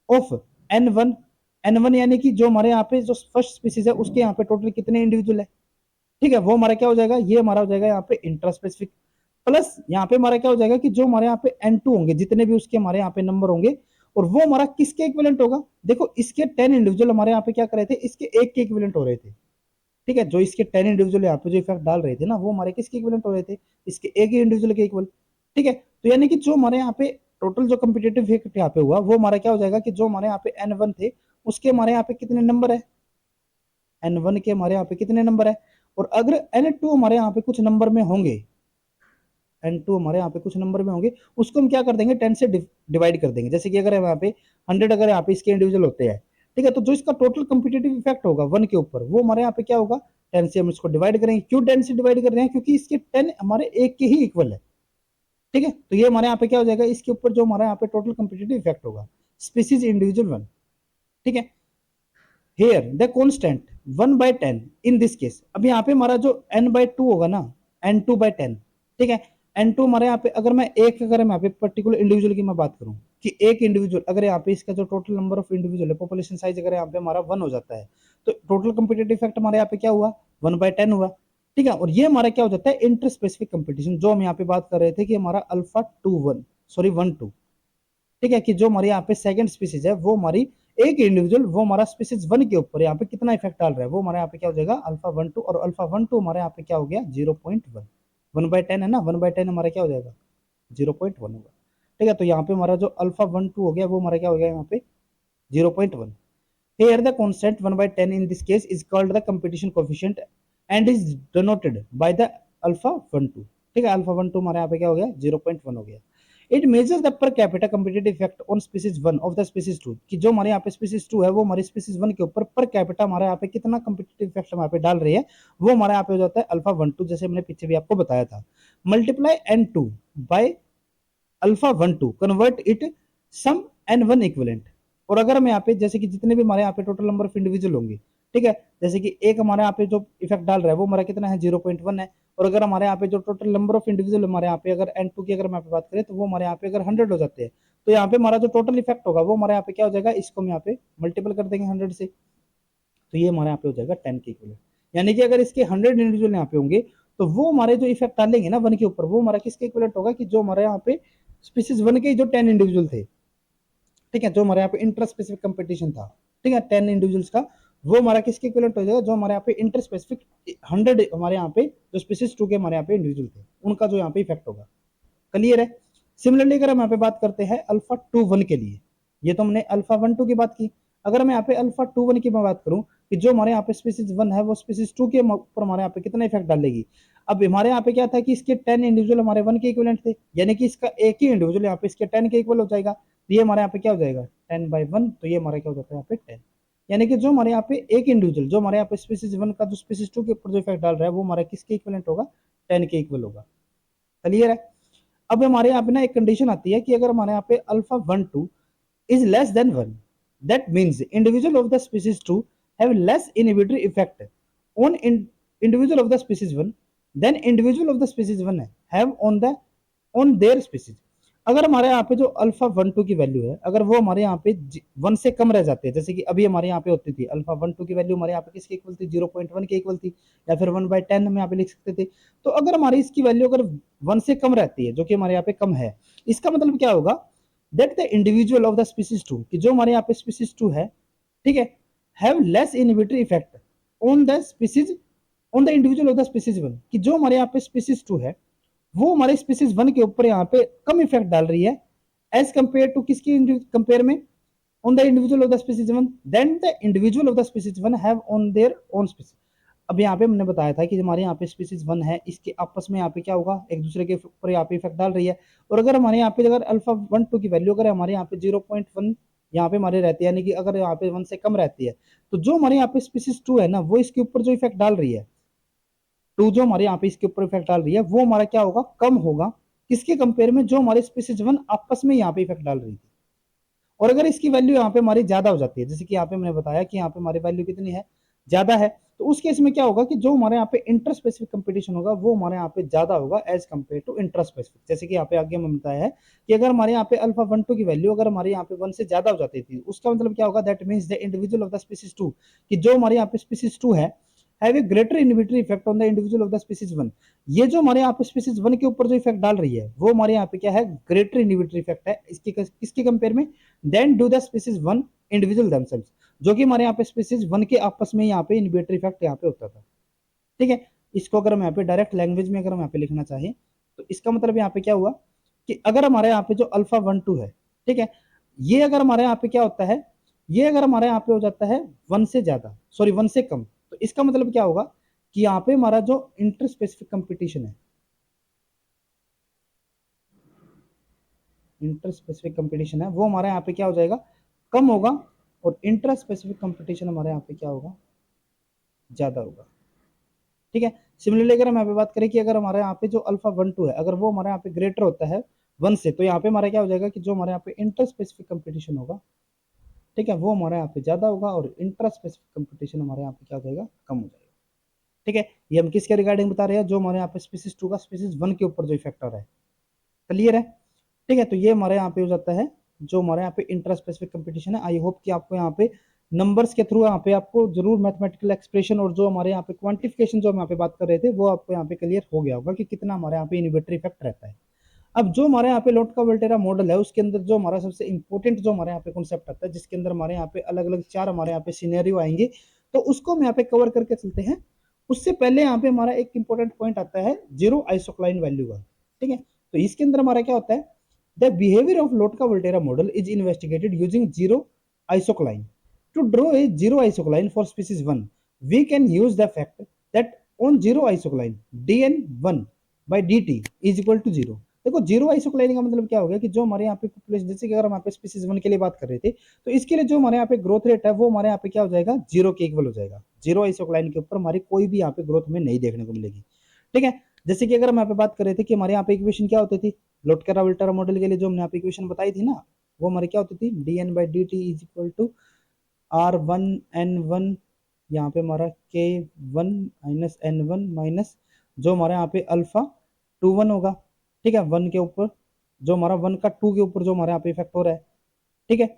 of N1। N1 यानी कि जो हमारे यहाँ पे जो फर्स्ट स्पीसीज है उसके यहाँ पे टोटल कितने इंडिविजुअल है। ठीक है, वो हमारा क्या हो जाएगा, ये हमारा हो जाएगा यहाँ पे इंट्रा स्पेसिफिक, प्लस यहाँ पे हमारा क्या हो जाएगा कि जो हमारे यहाँ पे N2 होंगे, जितने भी उसके हमारे यहाँ पे नंबर होंगे, और वो हमारा किसके इक्विवेलेंट होगा। देखो इसके 10 इंडिविजुअल हमारे यहाँ पे क्या कर रहे थे, इसके एक के इक्विवेलेंट हो रहे थे। ठीक है, जो इसके 10 इंडिविजुअल यहाँ पे जो इफेक्ट डाल रहे थे ना, वो हमारे किसके इक्विवेलेंट हो रहे थे, इसके एक ही इंडिविजुअल के इक्वल। ठीक है, तो यानी कि जो हमारे यहाँ पे टोटल जो कम्पिटेटिव इफेक्ट यहाँ पे हुआ, वो हमारा क्या हो जाएगा कि जो हमारे यहाँ पे N1 थे उसके हमारे यहाँ पे कितने नंबर है, N1 के हमारे यहाँ पे कितने नंबर है, और अगर N2 हमारे यहाँ पे कुछ नंबर में होंगे, N2 हमारे यहाँ पे कुछ नंबर में होंगे, उसको हम क्या कर देंगे, 10 से डिवाइड कर देंगे। जैसे कि अगर यहाँ पे 100 अगर यहाँ पे इसके इंडिविजुअल होते हैं, ठीक है, तो जो इसका टोटल कम्पिटेटिव इफेक्ट होगा 1 के ऊपर, वो हमारे यहाँ पे क्या होगा, 10 से हम इसको डिवाइड करेंगे। क्यों 10 से डिवाइड कर रहे हैं, क्योंकि इसके 10 हमारे एक के ही इक्वल है। ठीक है, तो ये हमारे यहाँ पे क्या हो जाएगा, इसके ऊपर जो हमारे यहाँ पे टोटल कम्पिटेटिव इफेक्ट होगा स्पीसीज इंडिविजुअल 1। ठीक है, here the constant 1/10 in this case। अब यहाँ पे हमारा जो n/2 होगा ना, n2/10। ठीक है, n2 हमारे यहाँ पे अगर मैं एक, अगर मैं यहाँ पे पर्टिकुलर इंडिविजुअल की मैं बात करूँ कि एक इंडिविजुअल अगर यहाँ पे इसका जो टोटल नंबर ऑफ इंडिविजुअल है, पॉपुलेशन साइज अगर यहाँ पे हमारा 1 हो जाता है, तो टोटल कम्पिटेटिव इफेक्ट हमारे यहाँ पे क्या हुआ, 1/10 हुआ। ठीक है, और ये हमारा क्या हो जाता है, इंटर स्पेसिफिक कंपटीशन, जो हम यहाँ पे बात कर रहे थे कि हमारा अल्फा 2 1 सॉरी 1 2। ठीक है, कि जो हमारे यहाँ पे सेकंड स्पीसीज है वो हमारी एक इंडिविजुअल, वो हमारा स्पीसीज 1 के ऊपर यहाँ पे कितना इफेक्ट डाल रहा है, वो हमारे यहाँ पे क्या हो जाएगा, अल्फा 1 2। और अल्फा 1 2 हमारे यहाँ पे क्या हो गया, 0.1। 1/10 है ना, 1/10 हमारा क्या हो जाएगा, 0.1 होगा। ठीक है, तो यहाँ पे हमारा जो अल्फा 1 2 हो गया, वो हमारा क्या हो गया यहाँ पे 0.1। Here the constant 1/10 in this case is called the competition coefficient and is denoted by the alpha 1 2। ठीक है, अल्फा 1 2 हमारे यहाँ पे क्या हो गया, 0.1 हो गया। It measures the per capita competitive effect on species 1 of the species 2, कि जो हमारे यहाँ पे स्पीसीज 2 है वो हमारे स्पीसीज 1 के ऊपर पर कैपिटा हमारे यहाँ पे कितना कम्पिटेटिव इफेक्ट हमारे पे डाल रही है, वो हमारे यहाँ पे हो जाता है अल्फा 1 2, जैसे हमने पीछे भी आपको बताया था। Multiply N2 by alpha 1 2 convert it some N1 equivalent. और अगर हम यहाँ पे जैसे कि जितने भी हमारे यहाँ पे टोटल नंबर ऑफ इंडिविजुअल होंगे, ठीक है, जैसे कि एक हमारे यहाँ पे जो इफेक्ट डाल रहा है वो हमारा कितना है, 0.1 है। और अगर हमारे यहाँ पे जो टोटल नंबर ऑफ इंडिविजुअल हमारे यहाँ पे अगर N2 की अगर हम यहाँ पे बात करें, तो वो हमारे यहाँ पे अगर 100 हो जाते हैं, तो यहाँ पे हमारा जो टोटल इफेक्ट होगा वो हमारे यहाँ पे क्या हो जाएगा, इसको हम यहाँ पे मल्टीपल कर देंगे 100 से, तो ये हमारे यहाँ पे हो जाएगा 10 के इक्वल। यानी कि अगर इसके 100 इंडिविजुअल यहाँ पे होंगे तो वो हमारे जो इफेक्ट डालेंगे ना वन के ऊपर, वो हमारा किसके इक्विवेलेंट होगा कि जो हमारे यहाँ पे स्पीसीज वन के जो 10 इंडिविजुअल थे, ठीक है, जो हमारे यहाँ पे इंटर स्पेसिफिक कंपटीशन था, ठीक है, 10 इंडिविजुअल्स का, वो हमारा किसके इक्विवेलेंट हो जाएगा, जो हमारे यहाँ पे इंटर स्पेसिफिक 100 हमारे यहाँ पे जो स्पीसीज टू के हमारे यहाँ पे इंडिविजुअल थे उनका जो यहाँ पे इफेक्ट होगा। क्लियर है। सिमिलरली अगर हम यहाँ पे बात करते हैं अल्फा टू वन के लिए, ये तो हमने अल्फा वन टू की बात की, अगर मैं यहाँ पे अल्फा टू वन की बात करूं कि जो हमारे यहाँ पे स्पीसीज वन है वो स्पीसीज टू के ऊपर हमारे यहाँ पे कितना इफेक्ट डालेगी। अब हमारे यहाँ पे क्या था कि इसके 10 इंडिविजुअल हमारे वन के इक्विवेलेंट थे, यानी कि इसका एक ही इंडिविजुअल यहाँ पे इसके 10 के इक्वल हो जाएगा, तो ये हमारे यहाँ पे क्या हो जाएगा 10/1, तो ये हमारा क्या हो जाता है यहाँ पे 10, यानी कि जो हमारे यहाँ पे एक इंडिविजुअल जो हमारे यहाँ पे स्पीसीज वन का जो स्पीसीज टू के ऊपर जो इफेक्ट डाल रहा है वो हमारा किसके इक्विवेलेंट होगा, 10 के इक्वल होगा। क्लियर है। अब हमारे यहाँ पे ना एक कंडीशन आती है कि अगर हमारे यहाँ पे alpha one to is less than 1, that means individual of the species 2 have less inhibitory effect on individual of the species 1 than individual of the species 1 have on their species। अगर हमारे यहाँ पे जो अल्फा वन टू की value है अगर वो हमारे यहाँ पे वन से कम रह जाते हैं, जैसे कि अभी हमारे यहाँ पे होती थी अल्फा वन टू की वैल्यू हमारे यहाँ पे किसके इक्वल थी 0.1 के इक्वल थी, या फिर 1/10 हम यहाँ पे लिख सकते थे। तो अगर हमारी इसकी वैल्यू अगर वन से कम रहती है जो कि हमारे यहाँ पे कम है, इसका मतलब क्या होगा that the individual of the species 2 कि जो हमारे यहाँ पे species 2 है, ठीक है, have less inhibitory effect on the species on the individual of the species 1 कि जो हमारे यहाँ पे species 2 है वो हमारे species 1 के ऊपर यहाँ पे कम इफेक्ट डाल रही है as compared to किसकी कंपेयर में on the individual of the species 1 then the individual of the species 1 have on their own species। अब यहाँ पे हमने बताया था कि हमारे यहाँ पे स्पीसीज वन है इसके आपस में यहाँ पे क्या होगा एक दूसरे के ऊपर यहाँ पे इफेक्ट डाल रही है, और अगर हमारे यहाँ पे अगर अल्फा वन टू की वैल्यू अगर हमारे यहाँ पे 0.1 यहाँ पे हमारे रहती है, यानी कि अगर यहाँ पे वन से कम रहती है तो जो हमारे यहाँ पे स्पीसीज टू है ना वो इसके ऊपर जो इफेक्ट डाल रही है, टू जो हमारे यहाँ पे इसके ऊपर इफेक्ट डाल रही है वो हमारा क्या होगा कम होगा किसके कंपेयर में जो हमारे स्पीसीज वन आपस में यहाँ पे इफेक्ट डाल रही थी। और अगर इसकी वैल्यू यहाँ पे हमारी ज्यादा हो जाती है, जैसे कि यहाँ पे मैंने बताया कि यहाँ पे हमारी वैल्यू कितनी है ज्यादा है, तो उस केस में क्या होगा कि जो हमारे यहाँ पे इंटर स्पेसिफिक कंपटीशन होगा वो हमारे यहाँ पे ज्यादा होगा as compare to inter specific. जैसे कि यहाँ पे आगे हमें बताया है कि अगर हमारे यहाँ पे अल्फा वन टू की वैल्यू अगर हमारे यहाँ पे वन से ज्यादा हो जाती थी उसका मतलब क्या होगा that means the individual of the species two कि जो हमारे यहाँ पे स्पीसीज टू है have a greater inhibitory effect on the individual of the species one. ये जो हमारे यहाँ पे स्पीसीज वन के ऊपर जो इफेक्ट डाल रही है वो हमारे यहाँ पे क्या है ग्रेटर इनहिबिटरी इफेक्ट है इसकी किसके कंपेयर में than do the species one individual themselves, जो कि हमारे यहाँ पे स्पीसीज वन के आपस में यहाँ पे इनहिबिटरी इफेक्ट यहाँ पे होता था। ठीक है, इसको अगर हम यहाँ पे डायरेक्ट लैंग्वेज में अगर हम यहाँ पे लिखना चाहें तो इसका मतलब यहाँ पे क्या हुआ कि अगर हमारे यहाँ पे जो अल्फा वन टू है, ठीक है, ये अगर हमारे यहाँ पे क्या होता है, ये अगर हमारे यहाँ पे हो जाता है वन से ज्यादा सॉरी वन से कम, तो इसका मतलब क्या होगा कि यहाँ पे हमारा जो इंटर स्पेसिफिक कंपटीशन है, इंटर स्पेसिफिक कंपटीशन है वो हमारे यहाँ पे क्या हो जाएगा कम होगा, और इंटर स्पेसिफिक कंपटीशन हमारे यहाँ पे क्या होगा ज्यादा होगा। ठीक है, सिमिलरली अगर हम यहाँ पे बात करें कि अगर हमारे यहाँ पे जो अल्फा वन टू है अगर वो हमारे यहाँ पे ग्रेटर होता है वन से, तो यहाँ पे हमारा क्या हो जाएगा कि जो हमारे यहाँ पे इंटर स्पेसिफिक कंपटीशन होगा, ठीक है, वो हमारे यहाँ पे ज्यादा होगा और इंटर स्पेसिफिक कंपटीशन हमारे यहाँ पे क्या हो जाएगा कम हो जाएगा। ठीक है, ये हम किसके रिगार्डिंग बता रहे हैं जो हमारे यहाँ पे स्पीसीज टू का स्पीसीज वन के ऊपर जो इफेक्ट आ रहा है। क्लियर है। ठीक है, तो ये हमारे यहाँ पे हो जाता है जो हमारे यहाँ पे इंटर स्पेसिफिक कंपटीशन है। आई होप कि आपको यहाँ पे नंबर्स के थ्रू यहाँ पे आपको जरूर मैथमेटिकल एक्सप्रेशन और जो हमारे यहाँ पे क्वांटिफिकेशन जो हम यहाँ पे बात कर रहे थे वो आपको यहाँ पे क्लियर हो गया होगा कि कितना हमारे यहाँ पे इनहिबिटरी इफेक्ट रहता है। अब जो हमारे यहाँ पे लोटका-वोल्टेरा मॉडल है उसके अंदर जो हमारा सबसे इंपॉर्टेंट जो हमारे यहाँ पे कॉन्सेप्ट आता है जिसके अंदर हमारे यहाँ पे अलग अलग चार हमारे यहाँ पे सिनेरियो आएंगे, तो उसको हम यहाँ पे कवर करके चलते हैं। उससे पहले यहाँ पे हमारा एक इंपॉर्टेंट पॉइंट आता है जीरो आइसोक्लाइन वैल्यू का। ठीक है, तो इसके अंदर हमारा क्या होता है the behaviour of Lotka Volterra model is investigated using zero isocline. To draw a zero isocline for species 1, we can use the fact that on zero isocline dn1 by dt is equal to 0। देखो zero आइसोक्लाइन का मतलब क्या हो गया कि जो हमारे यहाँ पे पॉपुलेशन जैसे कि अगर हम यहाँ पे स्पीसीज वन के लिए बात कर रहे थे तो इसके लिए जो हमारे यहाँ पे ग्रोथ रेट है वो हमारे यहाँ पे क्या हो जाएगा जीरो के इक्वल हो जाएगा। जीरो आइसोक्लाइन के ऊपर हमारी कोई भी यहाँ पे ग्रोथ हमें नहीं देखने को मिलेगी। ठीक है, जैसे कि अगर हम यहाँ पे बात कर रहे थे कि हमारे यहाँ पे इक्वेशन क्या होती थी लोटका-वोल्टेरा मॉडल के लिए जो हमने यहाँ पे इक्वेशन बताई थी ना वो हमारी क्या होती थी dn by dt is equal to R1N1 यहाँ पे हमारा K1 माइनस N1 माइनस जो हमारे यहाँ पे अल्फा टू वन होगा। ठीक है, वन के ऊपर जो हमारा वन का टू के ऊपर जो हमारे यहाँ पे इफेक्ट हो रहा है। ठीक है,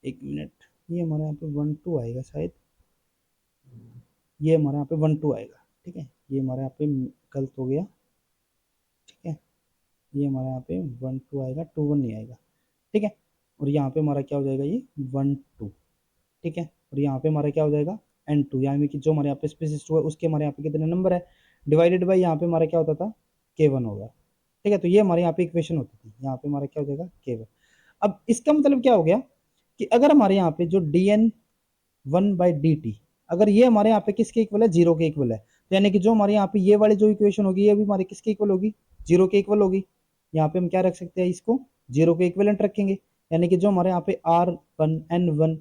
एक मिनट, ये हमारे यहाँ पे वन टू आएगा शायद, ये हमारे यहाँ पे वन टू आएगा। ठीक है, ये हमारे यहाँ पे गलत हो गया, ठीक है। ये हमारे यहाँ पे 1 2 आएगा, 2 1 नहीं आएगा, ठीक है। और यहाँ पे हमारा क्या हो जाएगा, ये 1 2, ठीक है। और यहाँ पे हमारा क्या हो जाएगा, n2, यानी कि जो हमारे यहाँ पे स्पीसीज 2 है उसके हमारे यहाँ पे कितने नंबर है, डिवाइडेड बाई यहाँ पे हमारा क्या होता था, k1 होगा, ठीक है। तो ये हमारे यहाँ पे इक्वेशन होती थी, यहाँ पे हमारा क्या हो जाएगा, k1। अब इसका मतलब क्या हो गया कि अगर हमारे यहाँ पे जो dn1/dt, अगर ये हमारे यहाँ पे किसके इक्वल है, जीरो के इक्वल है, तो यानी कि जो हमारे यहाँ पे ये वाली जो इक्वेशन होगी ये भी हमारी किसके इक्वल होगी, जीरो के इक्वल होगी। यहाँ पे हम क्या रख सकते हैं, इसको जीरो के इक्वलेंट रखेंगे, यानी कि जो हमारे यहाँ पे r1 n1,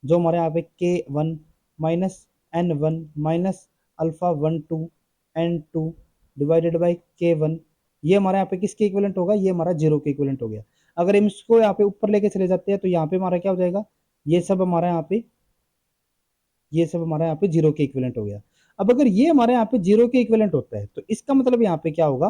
जो हमारे यहाँ पे k1 minus n1 minus alpha 1 2 n2 divided by k1, ये हमारे यहाँ पे किसके इक्वलेंट होगा, ये हमारा जीरो के इक्वलेंट हो गया। अगर हम इसको यहाँ पे ऊपर लेके चले जाते हैं तो यहाँ पे हमारा क्या हो जाएगा, ये सब हमारा यहाँ पे, ये सब हमारा यहाँ पे जीरो के इक्विवेलेंट हो गया। अब अगर ये हमारे यहाँ पे जीरो के इक्विवेलेंट होता है तो इसका मतलब यहाँ पे क्या होगा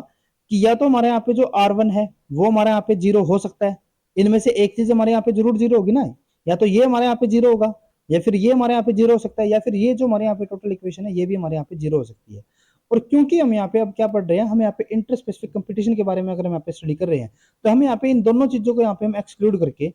कि या तो हमारे यहाँ पे जो R1 है वो हमारे यहाँ पे जीरो हो सकता है, इनमें से एक चीज हमारे यहाँ पे जरूर जीरो होगी ना, या तो ये हमारे यहाँ पे जीरो होगा, या फिर ये हमारे यहाँ पे जीरो हो सकता है, या फिर ये जो हमारे यहाँ पे टोटल इक्वेशन है ये भी हमारे यहाँ पे जीरो हो सकती है। और क्योंकि हम यहाँ पे अब क्या पढ़ रहे हैं, हम यहाँ पे इंटर स्पेसिफिक कंपटीशन के बारे में अगर हम यहाँ पे स्टडी कर रहे हैं तो हम यहाँ पे इन दोनों चीजों को यहाँ पे हम एक्सक्लूड करके,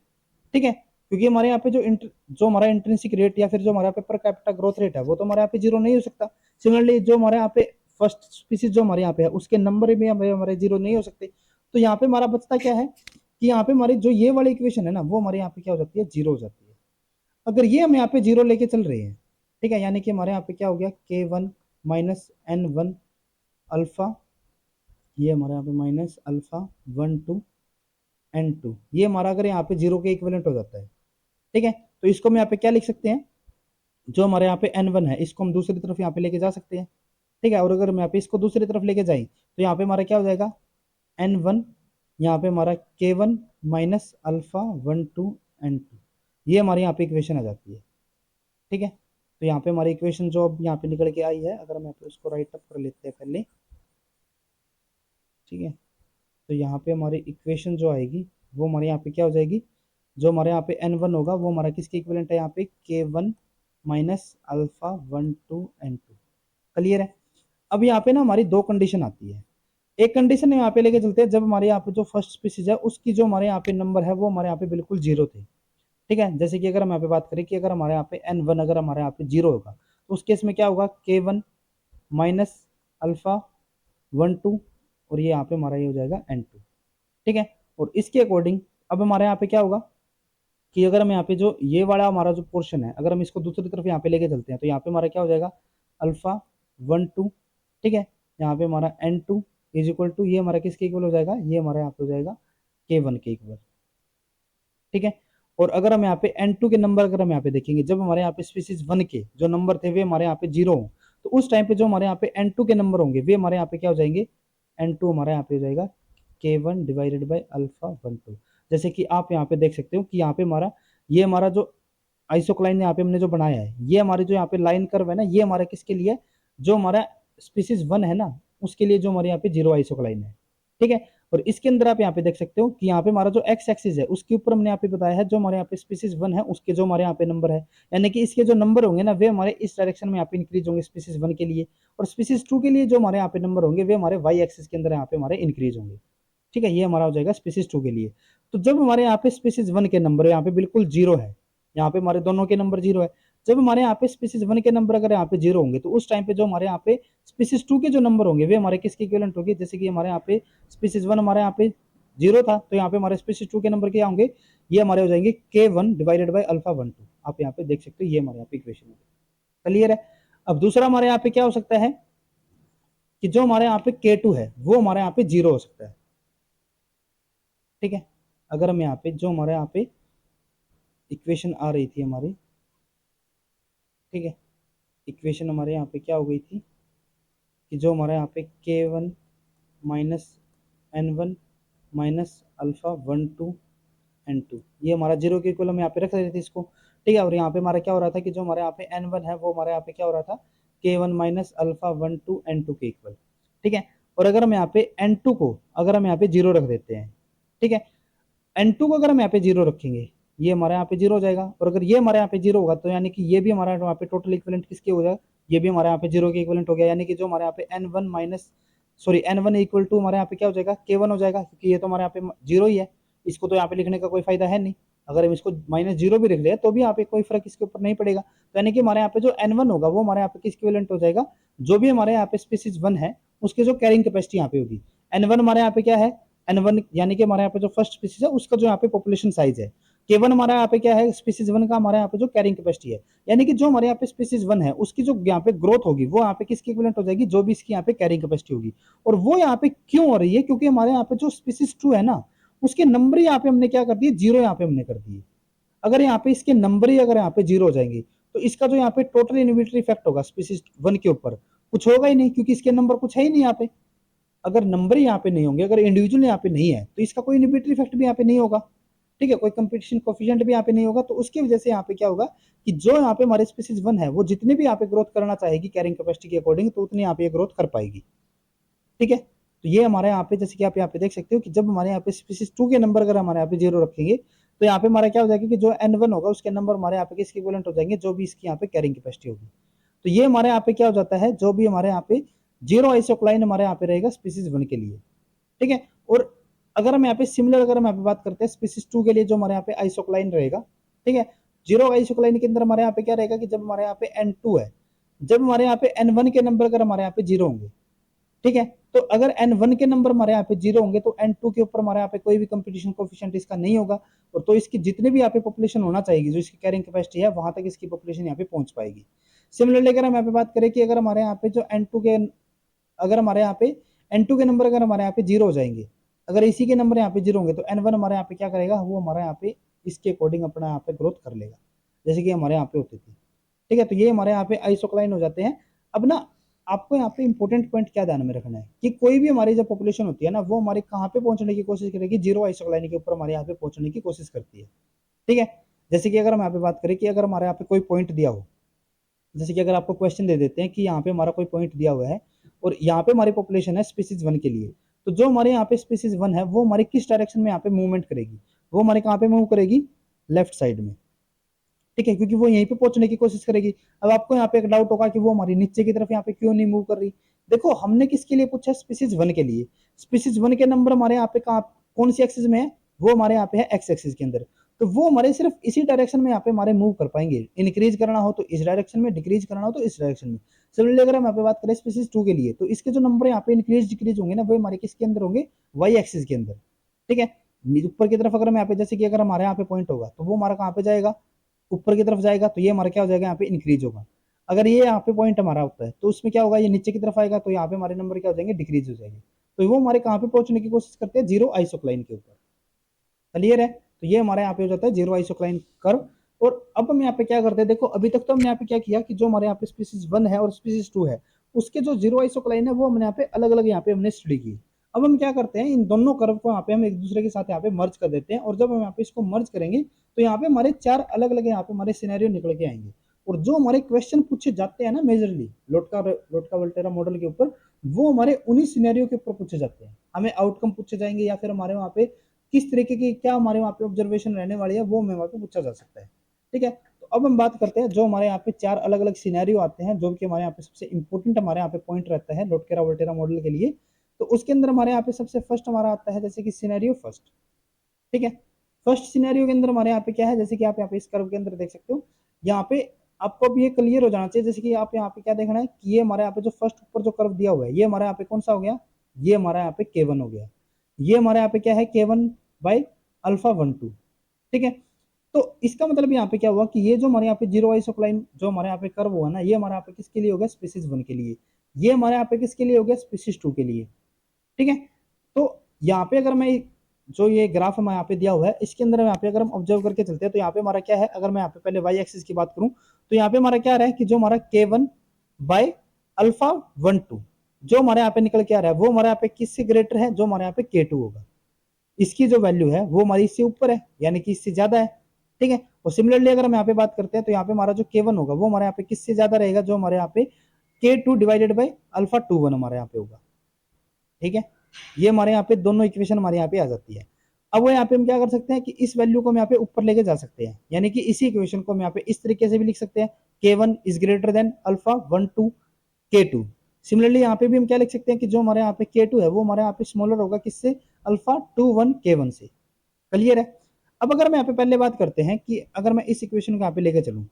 ठीक है, क्योंकि हमारे यहाँ पे जो हमारा इंट्रिंसिक रेट या फिर जो हमारे यहाँ पे पर कैपिटा ग्रोथ रेट है वो तो हमारे यहाँ पे जीरो नहीं हो सकता। सिमिलरली जो हमारे यहाँ पे फर्स्ट स्पीसीज जो हमारे यहाँ पे है उसके नंबर भी हमारे जीरो नहीं हो सकते। तो यहाँ पे हमारा बचता क्या है कि यहाँ पे हमारी जो ये वाली इक्वेशन है ना वो हमारे यहाँ पे क्या हो जाती है, जीरो हो जाती है। अगर ये हम यहाँ पे जीरो लेके चल रहे हैं, ठीक है, यानी कि हमारे यहाँ पे क्या हो गया, k1 माइनस n1 अल्फा, ये हमारे यहाँ पे माइनस अल्फा 1 2 n2, ये हमारा अगर यहाँ पे जीरो के इक्विवेलेंट हो जाता है, ठीक है। तो इसको हम यहाँ पे क्या लिख सकते हैं, जो हमारे यहाँ पे n1 है इसको हम दूसरी तरफ यहाँ पे लेके जा सकते हैं, ठीक है। और अगर हम यहाँ पे इसको दूसरी तरफ लेके जाए तो यहाँ पे हमारा क्या हो जाएगा, n1, यहाँ पे हमारा k1 माइनस अल्फा 1 2 n2, ये हमारे यहाँ पे इक्वेशन आ जाती है, ठीक है। तो यहाँ पे हमारी इक्वेशन जो अब यहाँ पे निकल के आई है, अगर हम यहाँ पे उसको राइट अप कर लेते हैं पहले, ठीक है, तो यहाँ पे हमारी इक्वेशन जो आएगी वो हमारे यहाँ पे क्या हो जाएगी, जो हमारे यहाँ पे n1 होगा वो हमारा किसके इक्विवेलेंट है, यहाँ पे k1 minus alpha 1 2 n2। Clear है। अब यहाँ पे ना हमारी दो कंडीशन आती है, एक कंडीशन यहाँ पे लेके चलते हैं जब हमारे यहाँ पे जो फर्स्ट स्पीसीज है उसकी जो हमारे यहाँ पे नंबर है वो हमारे यहाँ पे बिल्कुल जीरो थे, ठीक है। जैसे कि अगर हम यहाँ पे बात करें कि अगर हमारे यहाँ पे n1 अगर हमारे यहाँ पे जीरो होगा तो उस केस में क्या होगा, k1 माइनस अल्फा 1 2, और ये यहाँ पे हमारा ये हो जाएगा n2, ठीक है। और इसके अकॉर्डिंग अब हमारे यहाँ पे क्या होगा कि अगर हम यहाँ पे जो ये वाला हमारा जो पोर्शन है अगर हम इसको दूसरी तरफ यहाँ पे लेके चलते हैं तो यहाँ पे हमारा क्या हो जाएगा, अल्फा 1 2, ठीक है। यहाँ पे हमारा n2 इज इक्वल टू, ये हमारा किसके इक्वल हो जाएगा, ये हमारा यहाँ पे हो जाएगा k1 के इक्वल, ठीक है। और अगर हम यहाँ पे n2 के नंबर अगर हम यहाँ पे देखेंगे, जब हमारे यहाँ पे स्पीसीज 1 के जो नंबर थे वे हमारे यहाँ पे जीरो हो तो उस टाइम पे जो हमारे यहाँ पे n2 के नंबर होंगे वे हमारे यहाँ पे क्या हो जाएंगे, n2 हमारे यहाँ पे हो जाएगा k1 डिवाइडेड बाई अल्फा 1 2। जैसे कि आप यहाँ पे देख सकते हो कि यहाँ पे हमारा ये हमारा जो आइसोक्लाइन यहाँ पे हमने जो बनाया है, ये हमारे जो यहाँ पे लाइन कर्व है ना, ये हमारा किसके लिए, जो हमारा स्पीसीज 1 है ना उसके लिए जो हमारे यहाँ पे जीरो आइसोक्लाइन है, ठीक है। और इसके अंदर आप यहाँ पे देख सकते हो कि यहाँ पे हमारा जो एक्स एक्सिस है उसके ऊपर हमने यहाँ पे बताया है जो हमारे यहाँ पे स्पीसीज 1 है उसके जो हमारे यहाँ पे नंबर है, यानी कि इसके जो नंबर होंगे ना वे हमारे इस डायरेक्शन में यहाँ पे इंक्रीज होंगे स्पीसीज 1 के लिए, और स्पीसीज 2 के लिए जो हमारे यहाँ पे नंबर होंगे वे हमारे वाई एक्सिस के अंदर यहाँ पे हमारे इंक्रीज होंगे, ठीक है। ये हमारा हो जाएगा स्पीसीज 2 के लिए। तो जब हमारे यहाँ पे स्पीसीज 1 के नंबर यहाँ पे बिल्कुल जीरो है, यहाँ पे हमारे दोनों के नंबर जीरो है, जब हमारे यहाँ पे स्पीसीज 1 के नंबर अगर यहाँ पे जीरो होंगे तो उस टाइम पे जो हमारे यहाँ पे स्पीसीज 2 के जो नंबर होंगे वे हमारे किसके इक्विवेलेंट होंगे, जैसे कि हमारे यहाँ पे स्पीसीज 1 हमारे यहाँ पे जीरो था तो यहाँ पे हमारे स्पीसीज 2 के नंबर क्या होंगे, ये हमारे हो जाएंगे k1 डिवाइडेड बाई अल्फा 1 2। आप यहाँ पे देख सकते हो ये हमारे यहाँ पे इक्वेशन है, क्लियर है। अब दूसरा हमारे यहाँ पे क्या हो सकता है कि जो हमारे यहाँ पे k2 है वो हमारे यहाँ पे जीरो हो सकता है, ठीक है। अगर हम यहाँ पे जो हमारे यहाँ पे इक्वेशन आ रही थी हमारी, ठीक है, इक्वेशन हमारे यहाँ पे क्या हो गई थी कि जो हमारे यहाँ पे k1 minus n1 minus alpha 1 2 n2, ये हमारा जीरो के इक्वल हम यहाँ पे रख रहे थे इसको, ठीक है। और यहाँ पे हमारा क्या हो रहा था कि जो हमारे यहाँ पे n1 है वो हमारे यहाँ पे क्या हो रहा था, k1 माइनस अल्फा 1 2 n2 के इक्वल, ठीक है। और अगर हम यहाँ पे n2 को अगर हम यहाँ पे जीरो रख देते हैं, ठीक है, n2 को अगर हम यहाँ पे जीरो रखेंगे ये हमारे यहाँ पे जीरो हो जाएगा, और अगर ये हमारे यहाँ पे जीरो होगा तो यानी कि ये भी हमारा यहाँ पे टोटल इक्विवेलेंट किसके हो जाएगा, ये भी हमारे यहाँ पे जीरो के इक्वलेंट हो गया, यानी कि जो हमारे यहाँ पे n1 इक्वल टू हमारे यहाँ पे क्या हो जाएगा, k1 हो जाएगा, क्योंकि ये तो हमारे यहाँ पे जीरो ही है, इसको तो यहाँ पे लिखने का कोई फायदा है नहीं। अगर हम इसको -0 भी लिख ले तो भी यहाँ पे कोई फर्क इसके ऊपर नहीं पड़ेगा। तो यानी कि हमारे यहाँ पे जो n1 होगा वो हमारे यहाँ पे किस इक्विवेलेंट हो जाएगा, जो भी हमारे यहाँ पे स्पीसीज 1 है उसकी जो कैरिंग कैपेसिटी यहाँ पे होगी। n1 हमारे यहाँ पे क्या है, n1 यानी कि हमारे यहाँ पे जो फर्स्ट स्पीसीज है उसका जो यहाँ पे पॉपुलेशन साइज है। k1 हमारे यहाँ पे क्या है, स्पीसीज 1 का हमारे यहाँ पे जो कैरिंग कैपेसिटी है, यानी कि जो हमारे यहाँ पे स्पीसीज 1 है उसकी जो यहाँ पे ग्रोथ होगी वो यहाँ पे किसकी इक्विवेलेंट हो जाएगी, जो भी इसकी यहाँ पे कैरिंग कैपेसिटी होगी। और वो यहाँ पे क्यों हो रही है, क्योंकि हमारे यहाँ पे जो स्पीसीज 2 है ना उसके नंबर यहाँ पे हमने क्या कर दिए, जीरो यहाँ पे हमने कर दिए। अगर यहाँ पे इसके नंबर ही अगर यहाँ पे जीरो हो जाएंगे तो इसका जो यहाँ पे टोटल इनहिबिटरी इफेक्ट होगा स्पीसीज 1 के ऊपर कुछ होगा ही नहीं, क्योंकि इसके नंबर कुछ है ही नहीं यहाँ पे। अगर नंबर ही यहाँ पे नहीं होंगे, अगर इंडिविजुअल यहाँ पे नहीं है तो इसका कोई इनहिबिटरी इफेक्ट भी यहाँ पे नहीं होगा, ठीक है, कोई कंपटीशन कोफिशिएंट भी यहाँ पे नहीं होगा। तो उसकी वजह से यहाँ पे क्या होगा कि जो यहाँ पे हमारे स्पीसीज 1 है वो जितने भी यहाँ पे ग्रोथ करना चाहेगी कैरिंग कैपेसिटी के अकॉर्डिंग, तो उतनी यहाँ पे ग्रोथ कर पाएगी, ठीक है। तो ये हमारे यहाँ पे जैसे कि आप यहाँ पे देख सकते हो कि जब हमारे यहाँ पे स्पीसीज 2 के नंबर अगर हमारे यहाँ पे जीरो रखेंगे तो यहाँ पे हमारा क्या हो जाएगा कि जो n1 होगा उसके नंबर हमारे यहाँ पे किसके इक्विवेलेंट हो जाएंगे, जो भी इसकी यहाँ पे कैरिंग कैपेसिटी होगी। तो ये हमारे यहाँ पे क्या हो जाता है, जो भी हमारे यहाँ पे जीरो आइसोक्लाइन हमारे यहाँ पे रहेगा स्पीसीज 1 के लिए, ठीक है। और अगर हम यहाँ पे सिमिलर अगर हम यहाँ पे बात करते हैं स्पीसीज 2 के लिए, जो हमारे यहाँ पे आइसोक्लाइन रहेगा, ठीक है, जीरो आइसोक्लाइन के अंदर हमारे यहाँ पे क्या रहेगा कि जब हमारे यहाँ पे n2 है, जब हमारे यहाँ पे n1 के नंबर अगर हमारे यहाँ पे जीरो होंगे, ठीक है, तो अगर n1 के नंबर हमारे यहाँ पे जीरो होंगे तो n2 के ऊपर हमारे यहाँ पे कोई भी कंपटीशन कोफिशिएंट इसका नहीं होगा, और तो इसकी जितने भी यहाँ पे पॉपुलेशन होना चाहिए, जो इसकी कैरिंग कैपेसिटी है वहां तक इसकी पॉपुलेशन यहाँ पे पहुंच पाएगी। सिमिलरली अगर हम यहाँ पे बात करें कि अगर हमारे यहाँ पे जो n2 के अगर हमारे यहाँ पे n2 के नंबर अगर हमारे यहाँ पे जीरो हो जाएंगे, अगर इसी के नंबर यहाँ पे जीरो होंगे तो n1 हमारे यहाँ पे क्या करेगा, वो हमारे यहाँ पे इसके अकॉर्डिंग अपना यहाँ पे ग्रोथ कर लेगा, जैसे कि हमारे यहाँ पे होती थी, ठीक है। तो ये हमारे यहाँ पे आइसोक्लाइन हो जाते हैं। अब ना आपको यहाँ पे इंपॉर्टेंट पॉइंट क्या ध्यान में रखना है कि कोई भी हमारी जब पॉपुलेशन होती है ना वो हमारे कहाँ पे पहुंचने की कोशिश करेगी, जीरो आइसोक्लाइन के ऊपर हमारे यहाँ पे पहुंचने की कोशिश करती है, ठीक है। जैसे कि अगर हम यहाँ पे बात करें कि अगर हमारे यहाँ पे कोई पॉइंट दिया हो, जैसे कि अगर आपको क्वेश्चन दे देते हैं कि यहाँ पे हमारा कोई पॉइंट दिया हुआ है और यहाँ पे हमारी पॉपुलेशन है स्पीसीज 1 के लिए, तो जो हमारे यहाँ पे स्पीसीज 1 है वो हमारी किस डायरेक्शन में यहाँ पे मूवमेंट करेगी, वो हमारे कहाँ पे मूव करेगी, लेफ्ट साइड में, ठीक है, क्योंकि वो यहीं पे पहुंचने की कोशिश करेगी। अब आपको यहाँ पे एक डाउट होगा कि वो हमारी नीचे की तरफ यहाँ पे क्यों नहीं मूव कर रही। देखो हमने किसके लिए पूछा, स्पीसीज 1 के लिए। स्पीसीज 1 के नंबर हमारे यहाँ पे कहाँ, कौन सी एक्सिस में है, वो हमारे यहाँ पे है एक्स एक्सिस के अंदर, तो वो हमारे सिर्फ इसी डायरेक्शन में यहाँ पे हमारे मूव कर पाएंगे। इंक्रीज करना हो तो इस डायरेक्शन में, डिक्रीज करना हो तो इस डायरेक्शन में। सिमिलरली अगर हम यहाँ पे बात करें स्पीसीज 2 के लिए, तो इसके जो नंबर यहाँ पे इंक्रीज डिक्रीज होंगे ना वो हमारे किसके अंदर होंगे, वाई एक्सिस के अंदर, ठीक है। ऊपर की तरफ अगर हम यहाँ पे जैसे कि अगर हमारे यहाँ पे पॉइंट होगा तो वो हमारा कहाँ पे जाएगा, ऊपर की तरफ जाएगा, तो ये हमारा क्या हो जाएगा, यहाँ पे इंक्रीज होगा। अगर ये यहाँ पे पॉइंट हमारा होता है तो उसमें क्या होगा, ये नीचे की तरफ आएगा तो यहाँ पे हमारे नंबर क्या हो जाएंगे, डिक्रीज हो जाएंगे। तो वो हमारे कहाँ पे पहुंचने की कोशिश करते हैं, जीरो आइसोक्लाइन के ऊपर। क्लियर है, तो ये हमारे यहाँ पे हो जाता है जीरो आइसोक्लाइन कर्व। और अब हम यहाँ पे क्या करते हैं, देखो अभी तक तो हमने यहाँ पे क्या किया कि जो हमारे यहाँ पे स्पीसीज 1 है और स्पीसीज 2 है उसके जो जीरो आइसोक्लाइन है वो हमने यहाँ पे अलग अलग यहाँ पे हमने स्टडी की। अब हम क्या करते हैं, इन दोनों कर्व को यहाँ पे हम एक दूसरे के साथ यहाँ पे मर्ज कर देते हैं, और जब हम यहाँ पे इसको मर्ज करेंगे तो यहाँ पे हमारे चार अलग अलग यहाँ पे हमारे सिनेरियो निकल के आएंगे। और जो हमारे क्वेश्चन पूछे जाते हैं ना मेजरली लोटका वोल्टेरा मॉडल के ऊपर, वो हमारे उन्हीं सिनेरियो के ऊपर पूछे जाते हैं। हमें आउटकम पूछे जाएंगे या फिर हमारे वहाँ पे किस तरीके की क्या हमारे वहाँ पे ऑब्जर्वेशन रहने वाली है वो हमें वहाँ पे पूछा जा सकता है, ठीक है। तो अब हम बात करते हैं जो हमारे यहाँ पे चार अलग अलग सिनेरियो आते हैं, जो कि हमारे यहाँ पे सबसे इंपॉर्टेंट हमारे यहाँ पे पॉइंट रहता है लोटकेरा वोल्टेरा मॉडल के लिए। तो उसके अंदर हमारे यहाँ पे सबसे फर्स्ट हमारा आता है जैसे कि सिनेरियो फर्स्ट, ठीक है। फर्स्ट सिनेरियो के अंदर हमारे यहाँ पे क्या है, जैसे कि आप यहाँ पे इस कर्व के अंदर देख सकते हो, यहाँ पे आपको अब ये क्लियर हो जाना चाहिए। जैसे कि आप यहाँ पे क्या देखना है कि ये हमारे यहाँ पे जो फर्स्ट ऊपर जो कर्व दिया हुआ है ये हमारे यहाँ पे कौन सा हो गया, ये हमारा यहाँ पे K1 हो गया। ये हमारे यहाँ पे क्या है, K1 बाई अल्फा 1 2, ठीक है। तो इसका मतलब यहाँ पे क्या हुआ कि ये जो हमारे यहाँ पे जीरो आइसोक्लाइन जो हमारे यहाँ पे कर्व हुआ ना, ये हमारे यहाँ पे किसके लिए हो गया, स्पीसीज 1 के लिए। ये हमारे यहाँ पे किसके लिए हो गया, स्पीसीज 2 के लिए, ठीक है। तो यहाँ पे अगर मैं जो ये ग्राफ हमें यहाँ पे दिया हुआ है इसके अंदर यहाँ पे अगर हम ऑब्जर्व करके चलते हैं तो यहाँ पे हमारा क्या है, अगर मैं यहाँ पे पहले वाई एक्सिस की बात करूं तो यहाँ पे हमारा क्या रहा है कि जो हमारा K1 बाई अल्फा 1 2 जो हमारे यहाँ पे निकल के आ रहा है वो हमारे यहाँ पे किससे ग्रेटर है, जो हमारे यहाँ पे K2 होगा। इसकी जो वैल्यू है वो हमारी इससे ऊपर है, यानी कि इससे ज्यादा है, ठीक है। और सिमिलरली अगर हम यहाँ पे बात करते हैं तो यहाँ पे हमारा जो K1 होगा वो हमारे यहाँ पे किससे ज्यादा रहेगा, जो हमारे यहाँ पे K2 डिवाइडेड बाई अल्फा 2 1 हमारे यहाँ पे होगा, ठीक है। ये हमारे यहाँ पे दोनों इक्वेशन हमारे यहाँ पे आ जाती है। अब वो यहाँ पे हम क्या कर सकते हैं कि इस वैल्यू को हम यहाँ पे ऊपर लेके जा सकते हैं, यानी कि इसी इक्वेशन को हम यहाँ पे इस तरीके से भी लिख सकते हैं, k1 is greater than alpha 1 two k2। Similarly यहाँ पे भी हम क्या लिख सकते हैं कि जो हमारे यहाँ पे k2 है वो हमारे यहाँ पे स्मॉलर होगा किससे, अल्फा 2 1 k1 से। क्लियर है। अब अगर मैं यहाँ पे पहले बात करते हैं कि अगर मैं इस इक्वेशन को यहाँ पे लेके चलूँ,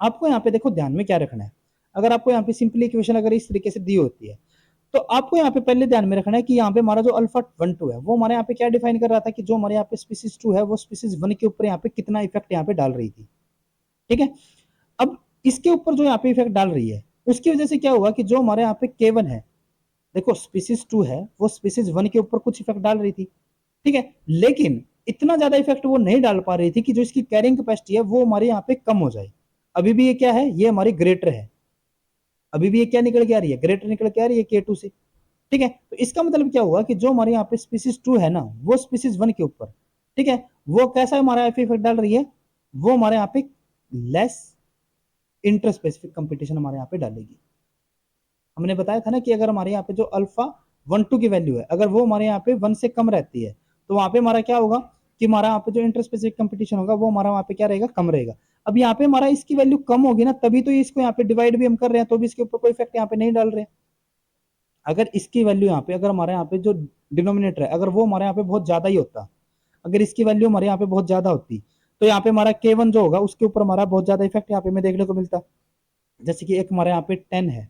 आपको यहाँ पे देखो ध्यान में क्या रखना है। अगर आपको यहाँ पे सिंपली इक्वेशन अगर इस तरीके से दी होती है, तो आपको यहाँ पे पहले ध्यान में रखना है कि यहाँ पे हमारा जो अल्फा 1 2 है वो हमारे यहाँ पे क्या डिफाइन कर रहा था कि जो हमारे यहाँ पे स्पीसीज 2 है वो स्पीसीज 1 के ऊपर यहाँ पे कितना इफेक्ट यहाँ पे डाल रही थी। ठीक है। अब इसके ऊपर जो यहाँ पे इफेक्ट डाल रही है उसकी वजह से क्या हुआ कि जो हमारे यहाँ पे k1 है, देखो स्पीसीज 2 है वो स्पीसीज 1 के ऊपर कुछ इफेक्ट डाल रही थी। ठीक है, लेकिन इतना ज्यादा इफेक्ट वो नहीं डाल पा रही थी कि जो इसकी कैरिंग कैपेसिटी है वो हमारे यहाँ पे कम हो जाए। अभी भी ये क्या है, ये हमारी ग्रेटर है, अभी भी ये क्या निकल के आ रही है, ग्रेटर निकल के आ रही है k2 से। ठीक है, तो इसका मतलब क्या हुआ कि जो हमारे यहाँ पे स्पीसीज 2 है ना वो स्पीसीज 1 के ऊपर, ठीक है, वो कैसा हमारा इफेक्ट डाल रही है, वो हमारे यहाँ पे लेस इंटर स्पेसिफिक कंपटीशन हमारे यहाँ पे डालेगी। हमने बताया था ना कि अगर हमारे यहाँ पे जो अल्फा 1 2 की वैल्यू है अगर वो हमारे यहाँ पे 1 से कम रहती है तो वहां पे हमारा क्या होगा कि हमारा यहाँ पे जो इंटर स्पेसिफिक कंपटीशन होगा वो हमारा वहाँ पे क्या रहेगा, कम रहेगा। अब यहाँ पे हमारा इसकी वैल्यू कम होगी ना, तभी तो इसको यहाँ पे डिवाइड भी हम कर रहे हैं, तो भी इसके ऊपर कोई इफेक्ट यहाँ पे नहीं डाल रहे हैं। अगर इसकी वैल्यू यहाँ पे, अगर हमारे यहाँ पे जो डिनोमिनेटर है अगर वो हमारे यहाँ पे बहुत ज्यादा ही होता, अगर इसकी वैल्यू हमारे यहाँ पे बहुत ज्यादा होती, तो यहाँ पे हमारा k1 जो होगा उसके ऊपर हमारा बहुत ज्यादा इफेक्ट यहाँ पे हमें देखने को मिलता। जैसे कि एक हमारे यहाँ पे 10 है,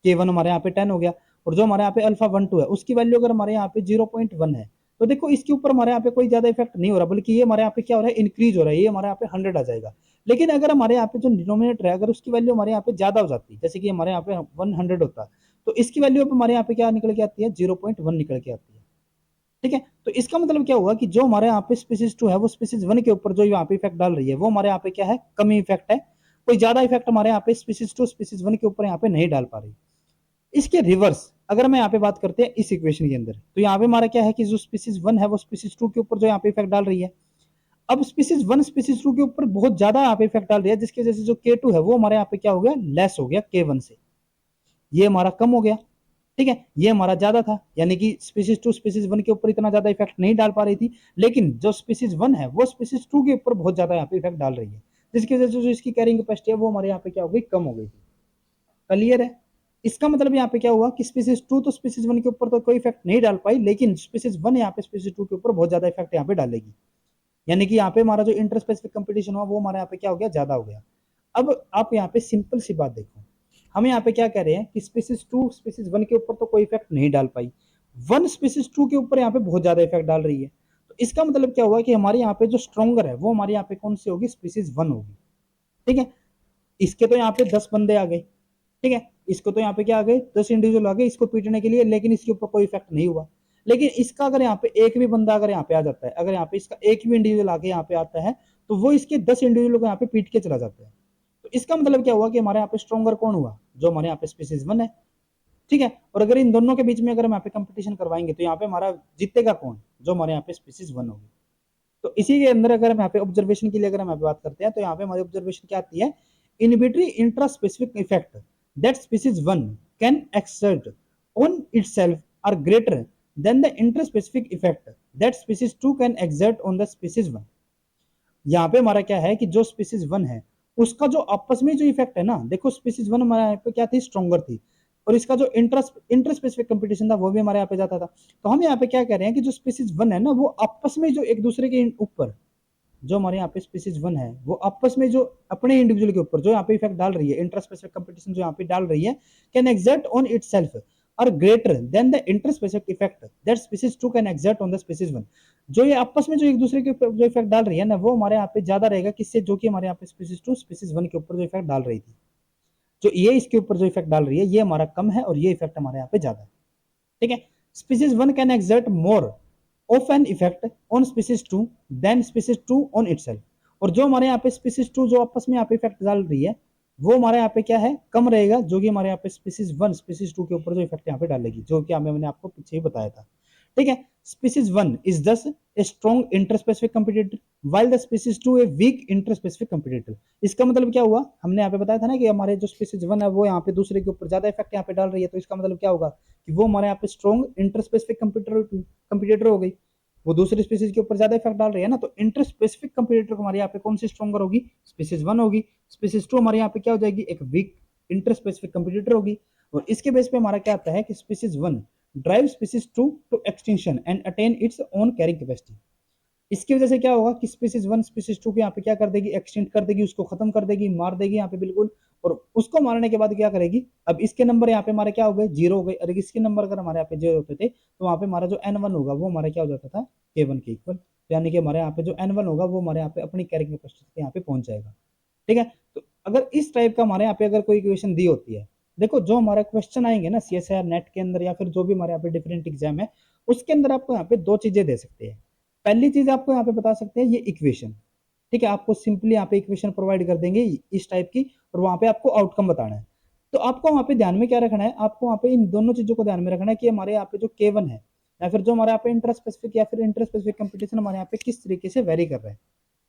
k1 हमारे यहाँ पे 10 हो गया, और जो हमारे यहाँ पे अल्फा 1 2 है उसकी वैल्यू अगर हमारे यहाँ पे 0.1 है, तो देखो इसके ऊपर हमारे यहाँ पे कोई ज्यादा इफेक्ट नहीं हो रहा, बल्कि ये हमारे यहाँ पे क्या हो रहा है, इंक्रीज हो रहा है, ये हमारे यहाँ पे 100 आ जाएगा। लेकिन अगर हमारे यहाँ पे जो डिनोमिनेटर है अगर उसकी वैल्यू हमारे यहाँ पे ज्यादा हो जाती, जैसे कि हमारे यहाँ पे 100 होता, तो इसकी वैल्यू हमारे यहाँ पे क्या निकल के आती है, 0.1 निकल के आती है। ठीक है, तो इसका मतलब क्या हुआ कि जो हमारे यहाँ पे स्पीसीज 2 है वो स्पीसीज 1 के ऊपर जो यहाँ पे इफेक्ट डाल रही है वो हमारे यहाँ पे क्या है, कमी इफेक्ट है, कोई ज्यादा इफेक्ट हमारे यहाँ पे स्पीसीज 2 स्पीसीज 1 के ऊपर यहाँ पे नहीं डाल पा रही। इसके रिवर्स अगर मैं यहाँ पे बात करते हैं इस इक्वेशन के अंदर, तो यहाँ पे हमारा क्या है कि जो स्पीसीज 1 है वो स्पीसीज 2 के ऊपर जो यहाँ पे इफेक्ट डाल रही है। अब स्पीसीज 1 स्पीसीज 2 के ऊपर बहुत ज्यादा यहाँ पे इफेक्ट डाल रही है, जिसकी वजह से जो k2 है वो हमारे यहाँ पे क्या हो गया, लेस हो गया k1 से, ये हमारा कम हो गया। ठीक है, ये हमारा ज्यादा था, यानी कि स्पीसीज 2 स्पीसीज 1 के ऊपर इतना ज्यादा इफेक्ट नहीं डाल पा रही थी, लेकिन जो स्पीसीज 1 है वो स्पीसीज 2 के ऊपर बहुत ज्यादा यहाँ पे इफेक्ट डाल रही है, जिसकी वजह से जो इसकी कैरिंग कैपेसिटी है वो हमारे यहाँ पे क्या हो गई, कम हो गई थी। क्लियर है। इसका मतलब यहाँ पे क्या हुआ कि स्पीसीज 2 तो स्पीसीज 1 के ऊपर तो कोई इफेक्ट नहीं डाल पाई, लेकिन स्पीसीज 1 यहाँ पे स्पीसीज 2 के ऊपर बहुत ज्यादा इफेक्ट यहाँ पे डालेगी, यानी कि यहाँ पे हमारा जो इंटर स्पेसिफिक कंपटीशन हुआ वो हमारे यहाँ पे क्या हो गया, ज्यादा हो गया। अब आप यहाँ पे सिंपल सी बात देखो, हम यहाँ पे क्या कह रहे हैं कि स्पीसीज 2 स्पीसीज 1 के ऊपर तो कोई इफेक्ट नहीं डाल पाई, 1 स्पीसीज 2 के ऊपर यहाँ पे बहुत ज्यादा इफेक्ट डाल रही है। तो इसका मतलब क्या हुआ कि हमारे यहाँ पे जो स्ट्रॉन्गर है वो हमारे यहाँ पे कौन सी होगी, स्पीसीज 1 होगी। ठीक है, इसके तो यहाँ पे 10 बंदे आ गए, ठीक है, इसको तो यहाँ पे क्या आ गए, 10 इंडिविजुअल आ गए इसको पीटने के लिए, लेकिन इसके ऊपर कोई इफेक्ट नहीं हुआ। लेकिन इसका अगर यहाँ पे एक भी बंदा अगर यहाँ पे आ जाता है, अगर यहाँ पे इसका एक भी इंडिविजुअल आके यहाँ पे आता है, तो वो इसके 10 इंडिविजुअल को यहाँ पे पीट के चला जाता है। तो इसका मतलब क्या हुआ कि हमारे यहाँ पे स्ट्रॉन्गर कौन हुआ, जो हमारे यहाँ पे स्पीसीज 1 है। ठीक है, और अगर इन दोनों के बीच में अगर हम यहाँ पे कंपटीशन करवाएंगे तो यहाँ पे हमारा जीतेगा कौन, जो हमारे यहाँ पे स्पीसीज 1 होगी। तो इसी के अंदर अगर हम यहाँ पे ऑब्जर्वेशन के लिए अगर हम यहाँ पे बात करते हैं, तो यहाँ पे हमारी ऑब्जर्वेशन क्या आती है, inhibitory intraspecific effect that species 1 can exert on itself are greater than the interspecific effect that species 2 can exert on the species 1। यहाँ पे हमारा क्या है कि जो स्पीसीज 1 है उसका जो आपस में जो इफेक्ट है ना, देखो स्पीसीज 1 हमारे यहाँ पे क्या थी, स्ट्रॉन्गर थी, और इसका जो इंटरस्पेसिफिक कंपटीशन था वो भी हमारे यहाँ पे जाता था। तो हम यहाँ पे क्या कह रहे हैं कि जो स्पीसीज 1 है ना वो आपस में जो एक दूसरे के ऊपर, जो हमारे यहाँ पे स्पीसीज 1 है वो आपस में जो अपने इंडिविजुअल के ऊपर जो यहाँ पे इफेक्ट डाल रही है, इंटरस्पेसिफिक कंपटीशन जो यहाँ पे डाल रही है, can exert on itself are greater than the interspecific effect that species 2 can exert on the species 1। जो ये आपस में जो एक दूसरे के ऊपर जो इफेक्ट डाल रही है ना वो हमारे यहाँ पे ज्यादा रहेगा, किससे, जो कि हमारे यहाँ पे स्पीसीज 2 स्पीसीज 1 के ऊपर जो इफेक्ट डाल रही थी, जो ये इसके ऊपर जो इफेक्ट डाल रही है ये हमारा कम है और ये इफेक्ट हमारे यहाँ पे ज्यादा है। ठीक है, species 1 can exert more of an effect on species 2 than species 2 on itself. और जो हमारे यहाँ पे स्पीसीज 2 जो आपस में यहाँ पे इफेक्ट डाल रही है वो हमारे यहाँ पे क्या है, कम रहेगा, जो कि हमारे यहाँ पे स्पीसीज 1 स्पीसीज 2 के ऊपर जो इफेक्ट यहाँ पे डालेगी, जो कि मैंने आपको पीछे ही बताया था। ठीक है, species 1 is thus a strong interspecific competitor while the species 2 a weak interspecific competitor. इसका मतलब क्या हुआ, हमने यहाँ पे बताया था ना कि हमारे जो स्पीसीज 1 है वो यहाँ पे दूसरे के ऊपर ज्यादा इफेक्ट यहाँ पे डाल रही है, तो इसका मतलब क्या होगा कि वो हमारे यहाँ पे स्ट्रॉन्ग इंटरस्पेसिफिक कंपटीटर हो गई। वो दूसरी स्पीसीज के ऊपर ज्यादा इफेक्ट डाल रही है ना, तो इंटर स्पेसिफिक कंपेटिटर हमारे यहाँ पे कौन सी स्ट्रॉन्गर होगी, स्पीसीज 1 होगी। स्पीसीज 2 हमारे यहाँ पे क्या हो जाएगी, एक वीक इंटर स्पेसिफिक कंपेटिटर होगी। और इसके बेस पे हमारा क्या आता है कि species 1 drive species 2 to extinction and attain its own carrying capacity. इसकी वजह से क्या होगा कि स्पीसीज 1 स्पीसीज 2 को यहाँ पे क्या कर देगी, एक्सटेंड कर देगी, उसको खत्म कर देगी, मार देगी यहाँ पे बिल्कुल। और उसको मारने के बाद क्या करेगी, अब इसके नंबर यहाँ पे हमारे क्या हो गए, 0 हो गए। और इसके नंबर अगर हमारे यहाँ पे 0 होते थे तो वहां पे हमारा जो N1 होगा वो हमारा क्या हो जाता था, K1 के इक्वल। यानी कि हमारे यहाँ पे जो N1 होगा वो हमारे यहाँ पे अपनी कैरिंग कैपेसिटी यहाँ पे पहुंच जाएगा। ठीक है, तो अगर इस टाइप का हमारे यहाँ पे अगर कोई इक्वेशन दी होती है, देखो जो हमारा क्वेश्चन आएंगे ना CSIR नेट के अंदर या फिर जो भी हमारे यहाँ पे डिफरेंट एग्जाम है, उसके अंदर आपको यहाँ पे दो चीजें दे सकते हैं। पहली चीज आपको यहाँ पे बता सकते हैं ये इक्वेशन, ठीक है, आपको सिंपली यहाँ पे इक्वेशन प्रोवाइड कर देंगे इस टाइप की, और वहां पे आपको आउटकम बताना है। तो आपको वहां पे ध्यान में क्या रखना है, आपको वहां पे इन दोनों चीजों को ध्यान में रखना है कि हमारे यहाँ पे जो K1 है या फिर जो हमारे यहाँ पे इंटर स्पेसिफिक या फिर इंटर स्पेसिफिक कंपटीशन हमारे यहाँ पे किस तरीके से वेरी कर रहा है।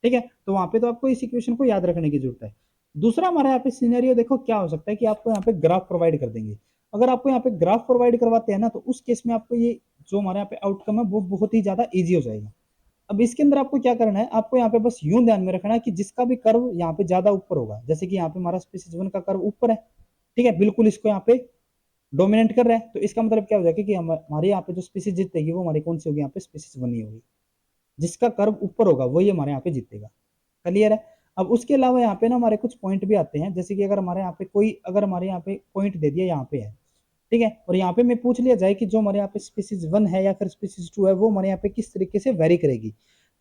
ठीक है, तो वहां पे तो आपको इस इक्वेशन को याद रखने की जरूरत है। दूसरा हमारे यहाँ पे सिनेरियो देखो क्या हो सकता है कि आपको यहाँ पे ग्राफ प्रोवाइड कर देंगे। अगर आपको यहाँ पे ग्राफ प्रोवाइड करवाते हैं ना, तो उस केस में आपको ये जो हमारे यहाँ पे आउटकम है वो बहुत ही ज्यादा ईजी हो जाएगा। अब इसके अंदर आपको क्या करना है, आपको यहाँ पे बस यूं ध्यान में रखना है कि जिसका भी कर्व यहाँ पे ज्यादा ऊपर होगा, जैसे कि यहाँ पे हमारा स्पीसीज 1 का कर्व ऊपर है, ठीक है, बिल्कुल इसको यहाँ पे डोमिनेट कर रहा है, तो इसका मतलब क्या हो जाएगा कि हमारे यहाँ पे जो स्पीसीज जीतेगी वो हमारी कौन सी होगी, यहाँ पे स्पीसीज 1 ही होगी। जिसका कर्व ऊपर होगा वही हमारे यहाँ पे जीतेगा। क्लियर है। अब उसके अलावा यहाँ पे ना हमारे कुछ पॉइंट भी आते हैं, जैसे कि अगर हमारे यहाँ पे कोई अगर हमारे यहाँ पे पॉइंट दे दिया यहाँ पे है, ठीक है, और यहाँ पे मैं पूछ लिया जाए कि जो हमारे यहाँ पे स्पीसीज 1 है या फिर स्पीसीज 2 है वो हमारे यहाँ पे किस तरीके से वेरी करेगी।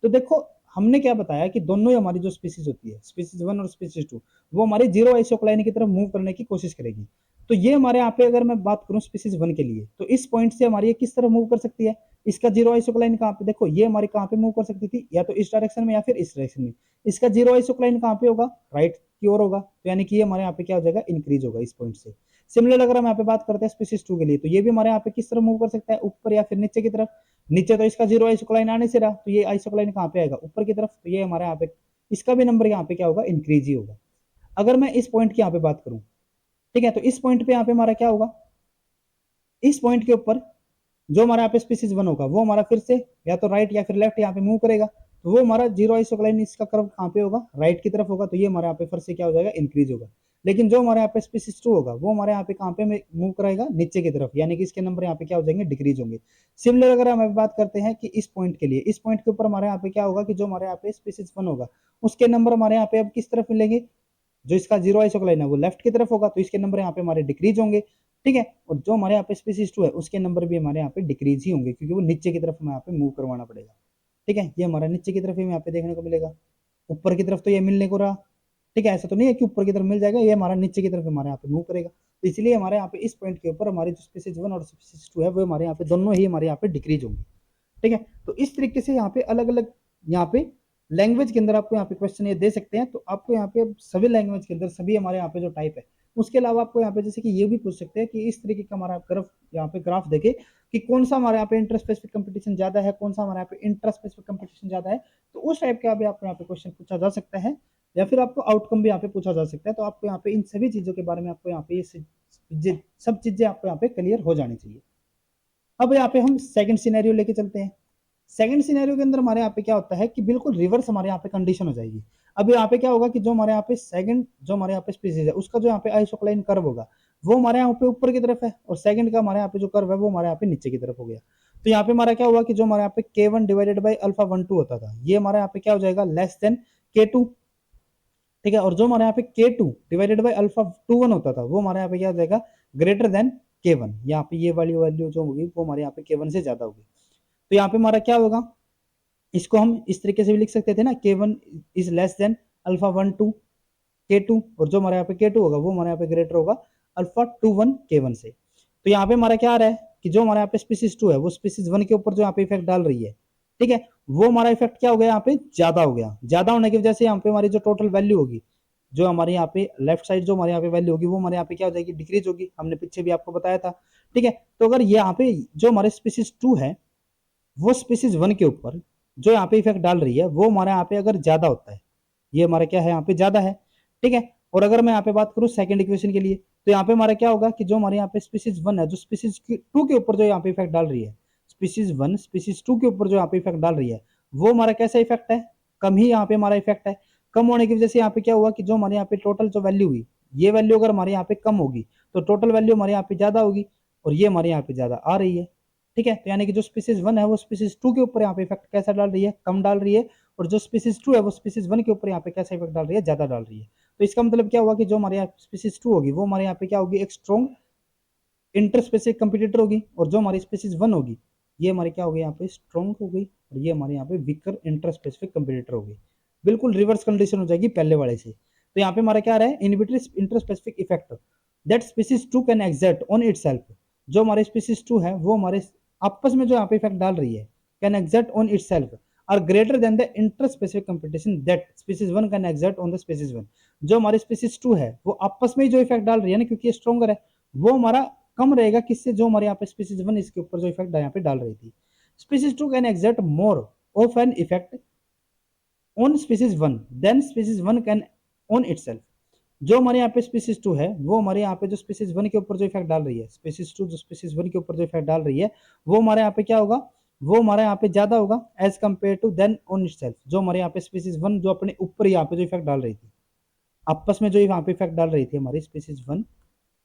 तो देखो हमने क्या बताया कि दोनों ही हमारी जो स्पीसीज होती है स्पीसीज 1 और स्पीसीज 2 वो हमारी जीरो आइसोक्लाइन की तरफ मूव करने की कोशिश करेगी। तो ये हमारे यहाँ पे अगर मैं बात करूं स्पीसीज 1 के लिए, तो इस पॉइंट से हमारी ये किस तरफ मूव कर सकती है, इसका जीरो आइसोक्लाइन कहाँ पे, देखो ये हमारी कहाँ पे मूव कर सकती थी, या तो इस डायरेक्शन में या फिर इस डायरेक्शन में। इसका जीरो आइसोक्लाइन कहाँ पे होगा, राइट की ओर होगा, तो यानी कि ये हमारे यहाँ पे क्या हो जाएगा, इंक्रीज होगा इस पॉइंट से। सिमिलर अगर हम यहाँ पे बात करते हैं स्पीसीज 2 के लिए, तो ये भी हमारे यहाँ पे किस तरफ मूव कर सकता है, ऊपर या फिर नीचे की तरफ। नीचे तो इसका जीरो आइसोक्लाइन आने से रहा, तो ये आइसोक्लाइन कहाँ पे आएगा, ऊपर की तरफ, तो ये हमारे यहाँ पे इसका भी नंबर यहाँ पे क्या होगा, इंक्रीज ही होगा। अगर मैं इस पॉइंट की यहाँ पे बात करूं, ठीक है, तो इस पॉइंट पे यहाँ पे हमारा क्या होगा, इस पॉइंट के ऊपर जो हमारा यहाँ पे स्पीसीज 1 होगा वो हमारा फिर से या तो राइट या फिर लेफ्ट यहाँ पे मूव करेगा, तो वो हमारा जीरो आइसोक्लाइन इसका कर्व कहाँ पे होगा, राइट की तरफ होगा, तो ये हमारे यहाँ पे फिर से क्या हो जाएगा, इंक्रीज होगा। लेकिन जो हमारे यहाँ पे स्पीसीज 2 होगा वो हमारे यहाँ पे कहाँ पे मूव कराएगा, नीचे की तरफ, यानी कि इसके नंबर यहाँ पे क्या हो जाएंगे, डिक्रीज होंगे। सिमिलर अगर हम बात करते हैं कि इस पॉइंट के लिए, इस पॉइंट के ऊपर हमारे यहाँ पे क्या होगा कि जो हमारे यहाँ पे स्पीसीज 1 होगा उसके नंबर हमारे यहाँ पे अब किस तरफ मिलेंगे, जो इसका जीरो आइसोक्लाइन है वो लेफ्ट की तरफ होगा, तो इसके नंबर यहाँ पे हमारे डिक्रीज होंगे। ठीक है, और जो हमारे यहाँ पे स्पीसीज 2 है उसके नंबर भी हमारे यहाँ पे डिक्रीज ही होंगे, क्योंकि वो नीचे की तरफ हमें यहाँ पे मूव करवाना पड़ेगा। ठीक है, ये हमारा नीचे की तरफ ही यहाँ पे देखने को मिलेगा, ऊपर की तरफ तो ये मिलने को रहा। ठीक है, ऐसा तो नहीं है कि ऊपर की तरफ मिल जाएगा, ये हमारा नीचे की तरफ हमारे यहाँ पे मूव करेगा, तो इसलिए हमारे यहाँ पे इस पॉइंट के ऊपर हमारी जो स्पीसीज 1 और स्पीसीज 2 है वो हमारे यहाँ पे दोनों ही हमारे यहाँ पे डिक्रीज होंगे। ठीक है, तो इस तरीके से यहाँ पे अलग अलग यहाँ पे लैंग्वेज के अंदर आपको यहाँ पे क्वेश्चन ये दे सकते हैं। तो आपको यहाँ पे सभी लैंग्वेज के अंदर सभी हमारे यहाँ पे जो टाइप है, उसके अलावा आपको यहाँ पे जैसे कि ये भी पूछ सकते हैं कि इस तरीके का हमारा ग्राफ यहाँ पे ग्राफ देखे कि कौन सा हमारे यहाँ पे इंटर स्पेसिफिक कंपटीशन ज्यादा है, कौन सा हमारे यहाँ पे इंटर स्पेसिफिक कंपटीशन ज्यादा है। तो उस टाइप का भी आपको यहाँ पे क्वेश्चन पूछा जा सकता है, या फिर आपको आउटकम भी यहाँ पे पूछा जा सकता है। तो आपको यहाँ पे इन सभी चीजों के बारे में आपको यहाँ पे ये सब चीजें आपको यहाँ पे क्लियर हो जानी चाहिए। अब यहाँ पे हम सेकंड सिनेरियो लेके चलते हैं। सेकंड सिनेरियो के अंदर हमारे यहाँ पे क्या होता है कि बिल्कुल रिवर्स हमारे यहाँ पे कंडीशन हो जाएगी। अब यहाँ पे क्या होगा कि जो हमारे यहाँ पे सेकंड जो हमारे यहाँ पे स्पीसीज है उसका जो यहाँ पे आइसोक्लाइन कर्व होगा वो हमारे यहाँ पे ऊपर की तरफ है, और सेकंड का हमारे यहाँ पे जो कर्व है वो हमारे यहाँ पे नीचे की तरफ हो गया। तो यहाँ पे हमारा क्या हुआ कि जो हमारे यहाँ पे K1 डिवाइडेड बाई अल्फा 1 2 होता था, ये हमारे यहाँ पे क्या हो जाएगा, लेस देन K2। ठीक है, और जो हमारे यहाँ पे K2 डिवाइडेड बाई अल्फा 2 1 होता था वो हमारे यहाँ पे क्या हो जाएगा, ग्रेटर देन K1। यहाँ पे ये वाली वैल्यू जो होगी वो हमारे यहाँ पे K1 से ज्यादा होगी। तो यहाँ पे हमारा क्या होगा, इसको हम इस तरीके से भी लिख सकते थे ना, K1 is less than alpha 1 2 K2, और जो हमारे यहाँ पे K2 होगा वो हमारे यहाँ पे ग्रेटर होगा अल्फा 2 1 K1 से। तो यहाँ पे हमारा क्या आ रहा है कि जो हमारे यहाँ पे स्पीसीज 2 है वो स्पीसीज 1 के ऊपर जो यहाँ पे इफेक्ट डाल रही है, ठीक है, वो हमारा इफेक्ट क्या हो गया, यहाँ पे ज्यादा हो गया। ज्यादा होने की वजह से यहाँ पे हमारी जो टोटल वैल्यू होगी, जो हमारे यहाँ पे लेफ्ट साइड जो हमारे यहाँ पे वैल्यू होगी वो हमारे यहाँ पे क्या हो जाएगी, डिक्रीज होगी। हमने पीछे भी आपको बताया था। ठीक है, तो अगर यहाँ पे जो हमारे स्पीसीज 2 है वो स्पीसीज 1 के ऊपर जो यहाँ पे इफेक्ट डाल रही है वो हमारे यहाँ पे अगर ज्यादा होता है, ये हमारा क्या है यहाँ पे ज्यादा है। ठीक है, और अगर मैं यहाँ पे बात करूँ सेकंड इक्वेशन के लिए, तो यहाँ पे हमारा क्या होगा कि जो हमारे यहाँ पे स्पीसीज 1 है जो स्पीसीज 2 के ऊपर जो यहाँ पे इफेक्ट डाल रही है, स्पीसीज 1 स्पीसीज 2 के ऊपर जो यहाँ पे इफेक्ट डाल रही है वो हमारा कैसा इफेक्ट है, कम ही यहाँ पे हमारा इफेक्ट है। कम होने की वजह से यहाँ पे क्या हुआ कि जो हमारे यहाँ पे टोटल जो वैल्यू हुई, ये वैल्यू अगर हमारे यहाँ पे कम होगी तो टोटल वैल्यू हमारे यहाँ पे ज्यादा होगी, और ये हमारे यहाँ पे ज्यादा आ रही है। ठीक है, तो यानी कि जो स्पीसीज 1 है वो स्पीसीज 2 के ऊपर यहाँ पे इफेक्ट कैसा डाल रही है, कम डाल रही है, और जो स्पीसीज 2 है वो स्पीसीज 1 के ऊपर यहाँ पे कैसा इफेक्ट डाल रही है, ज्यादा डाल रही है। तो इसका मतलब क्या हुआ कि जो हमारे यहाँ स्पीसीज 2 होगी वो हमारे यहाँ पे क्या होगी, एक स्ट्रॉन्ग इंटरस्पेसिफिक कंपटीटर होगी, और जो हमारी स्पीसीज 1 होगी ये हमारी क्या होगी, यहाँ पे स्ट्रॉन्ग हो गई, और ये हमारे यहाँ पे वीकर इंटरस्पेसिफिक कंपटीटर होगी। बिल्कुल रिवर्स कंडीशन हो जाएगी पहले वाले से। तो यहाँ पे हमारा क्या रहा है, inhibitory interspecific effect that species 2 can exert on itself. जो हमारे स्पीसीज 2 है वो हमारे आपस में जो यहाँ पे इफेक्ट डाल रही है, can exert on itself are greater than the interspecific competition that species 1 can exert on the species 1। जो हमारी स्पीसीज 2 है वो आपस में ही जो इफेक्ट डाल रही है ना, क्योंकि ये स्ट्रॉन्गर है, वो हमारा कम रहेगा किससे, जो हमारे यहाँ पे स्पीसीज 1 इसके ऊपर जो इफेक्ट यहाँ पे डाल रही थी। Species 2 can exert more of an effect on species 1 than species 1 can on itself. जो हमारे यहाँ पे स्पीसीज 2 है वो हमारे यहाँ पे जो स्पीसीज 1 के ऊपर जो इफेक्ट डाल रही है, स्पीसीज 2 जो स्पीसीज 1 के ऊपर जो इफेक्ट डाल रही है वो हमारे यहाँ पे क्या होगा, वो हमारे यहाँ पे ज्यादा होगा as compare to than on itself. जो हमारे यहाँ पे स्पीसीज 1 जो अपने ऊपर यहाँ पे जो इफेक्ट डाल रही थी, आपस में जो यहाँ पे इफेक्ट डाल रही थी हमारी स्पीसीज 1,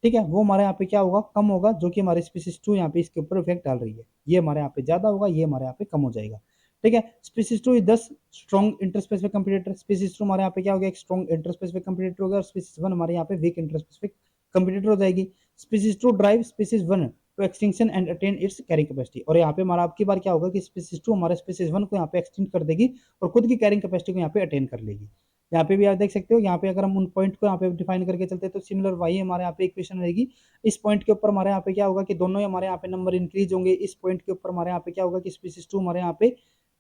ठीक है, वो हमारे यहाँ पे क्या होगा, कम होगा, जो कि हमारे स्पीसीज 2 यहाँ पे इसके ऊपर इफेक्ट डाल रही है, ये हमारे यहाँ पे ज्यादा होगा, ये हमारे यहाँ पे कम हो जाएगा। ठीक है, species 2 is 10 strong interspecific competitor. Species 2 हमारे यहाँ पे क्या हो गया, एक स्ट्रॉन्ग इंटरस्पेसिफिक कंपटीटर होगा, और स्पीसीज 1 हमारे यहाँ पे वीक इंटरस्पेसिफिक कंपटीटर हो जाएगी। Species 2 drive species 1 to extinction and attain its carrying capacity. और यहाँ पे हमारा आपकी बार क्या होगा कि स्पीसीज 2 हमारे स्पीसीज 1 को यहाँ पे एक्सटेंड कर देगी और खुद की कैरिंग कैपेसिटी को यहाँ पे अटेन कर लेगी। यहाँ पे भी आप देख सकते हो, यहाँ पे अगर हम उन पॉइंट को यहाँ पे डिफाइन करके चलते हैं तो सिमिलर वाई हमारे यहाँ पे इक्वेशन रहेगी। इस पॉइंट के ऊपर हमारे यहाँ पे क्या होगा कि दोनों ही हमारे यहाँ पे नंबर इंक्रीज होंगे। इस पॉइंट के ऊपर हमारे यहाँ पे क्या होगा कि स्पीसीज 2 हमारे यहाँ पे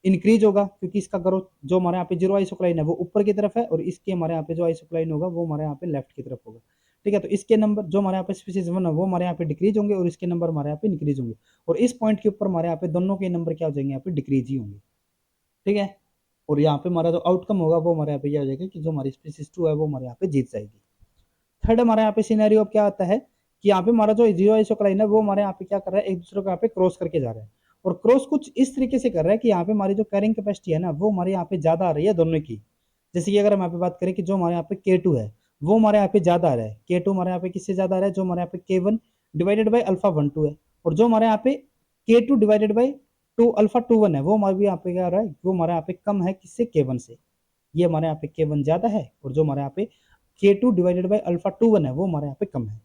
इंक्रीज होगा, क्योंकि इसका ग्रोथ जो हमारे यहाँ पे जीरो आइसोक्लाइन है वो ऊपर की तरफ है, और इसके हमारे यहाँ पे जो आइसोक्लाइन होगा वो हमारे यहाँ पे लेफ्ट की तरफ होगा। ठीक है, तो इसके नंबर जो हमारे यहाँ पे स्पीसीज 1 है वो हमारे यहाँ पे डिक्रीज होंगे, और इसके नंबर हमारे यहाँ पे इंक्रीज होंगे, और इस पॉइंट के ऊपर हमारे यहाँ पे दोनों के नंबर क्या हो जाएंगे, यहाँ पे डिक्रीज ही होंगे। ठीक है, और यहाँ पे हमारा जो आउटकम होगा वो हमारे यहाँ पे क्या हो जाएगा कि जो हमारी स्पीसीज 2 है वो हमारे यहाँ पे जीत जाएगी। थर्ड हमारे यहाँ पे सिनेरियो क्या आता है कि यहाँ पे हमारा जो जीरो आइसोक्लाइन है वो हमारे यहाँ पे क्या कर रहा है, एक दूसरे को यहाँ पे क्रॉस करके जा रहा है, और क्रॉस कुछ इस तरीके से कर रहा है कि यहाँ पे हमारी जो कैरिंग कैपेसिटी है ना वो हमारे यहाँ पे ज्यादा आ रही है दोनों की। जैसे कि अगर हम यहाँ पे बात करें कि जो हमारे यहाँ पे K2 है वो हमारे यहाँ पे ज्यादा आ रहा है, K2 हमारे यहाँ पे किससे ज्यादा आ रहा है, जो हमारे यहाँ पे K1 डिवाइडेड बाई अल्फा 1 2 है, और जो हमारे यहाँ पे K2 डिवाइडेड बाई 2 अल्फा 2 1 है वो हमारे यहाँ पे क्या आ रहा है, वो हमारे यहाँ पे कम है किससे, K1 से। ये हमारे यहाँ पे K1 ज्यादा है, और जो हमारे यहाँ पे K2 डिवाइडेड बाई अल्फा 2 1 है वो हमारे यहाँ पे कम है।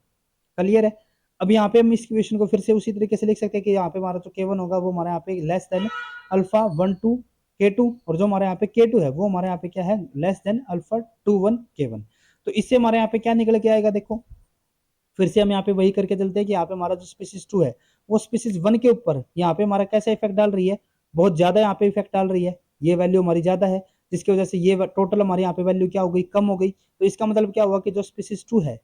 क्लियर है। अब यहाँ पे हम इस इक्वेशन को फिर से उसी तरीके से लिख सकते हैं कि यहाँ पे हमारा जो K1 होगा वो हमारे यहाँ पे लेस देन अल्फा 1 2 K2, और जो हमारे यहाँ पे K2 है वो हमारे यहाँ पे क्या है, लेस देन अल्फा 2 1 K1। तो इससे हमारे यहाँ पे क्या निकल के आएगा, देखो फिर से हम यहाँ पे वही करके चलते हैं कि यहाँ पे हमारा जो स्पीसीज 2 है वो स्पीसीज 1 के ऊपर यहाँ पे हमारा कैसा इफेक्ट डाल रही है, बहुत ज्यादा यहाँ पे इफेक्ट डाल रही है, ये वैल्यू हमारी ज्यादा है, जिसकी वजह से ये टोटल हमारी यहाँ पे वैल्यू क्या हो गई, कम हो गई। तो इसका मतलब क्या हुआ कि जो स्पीसीज 2 है,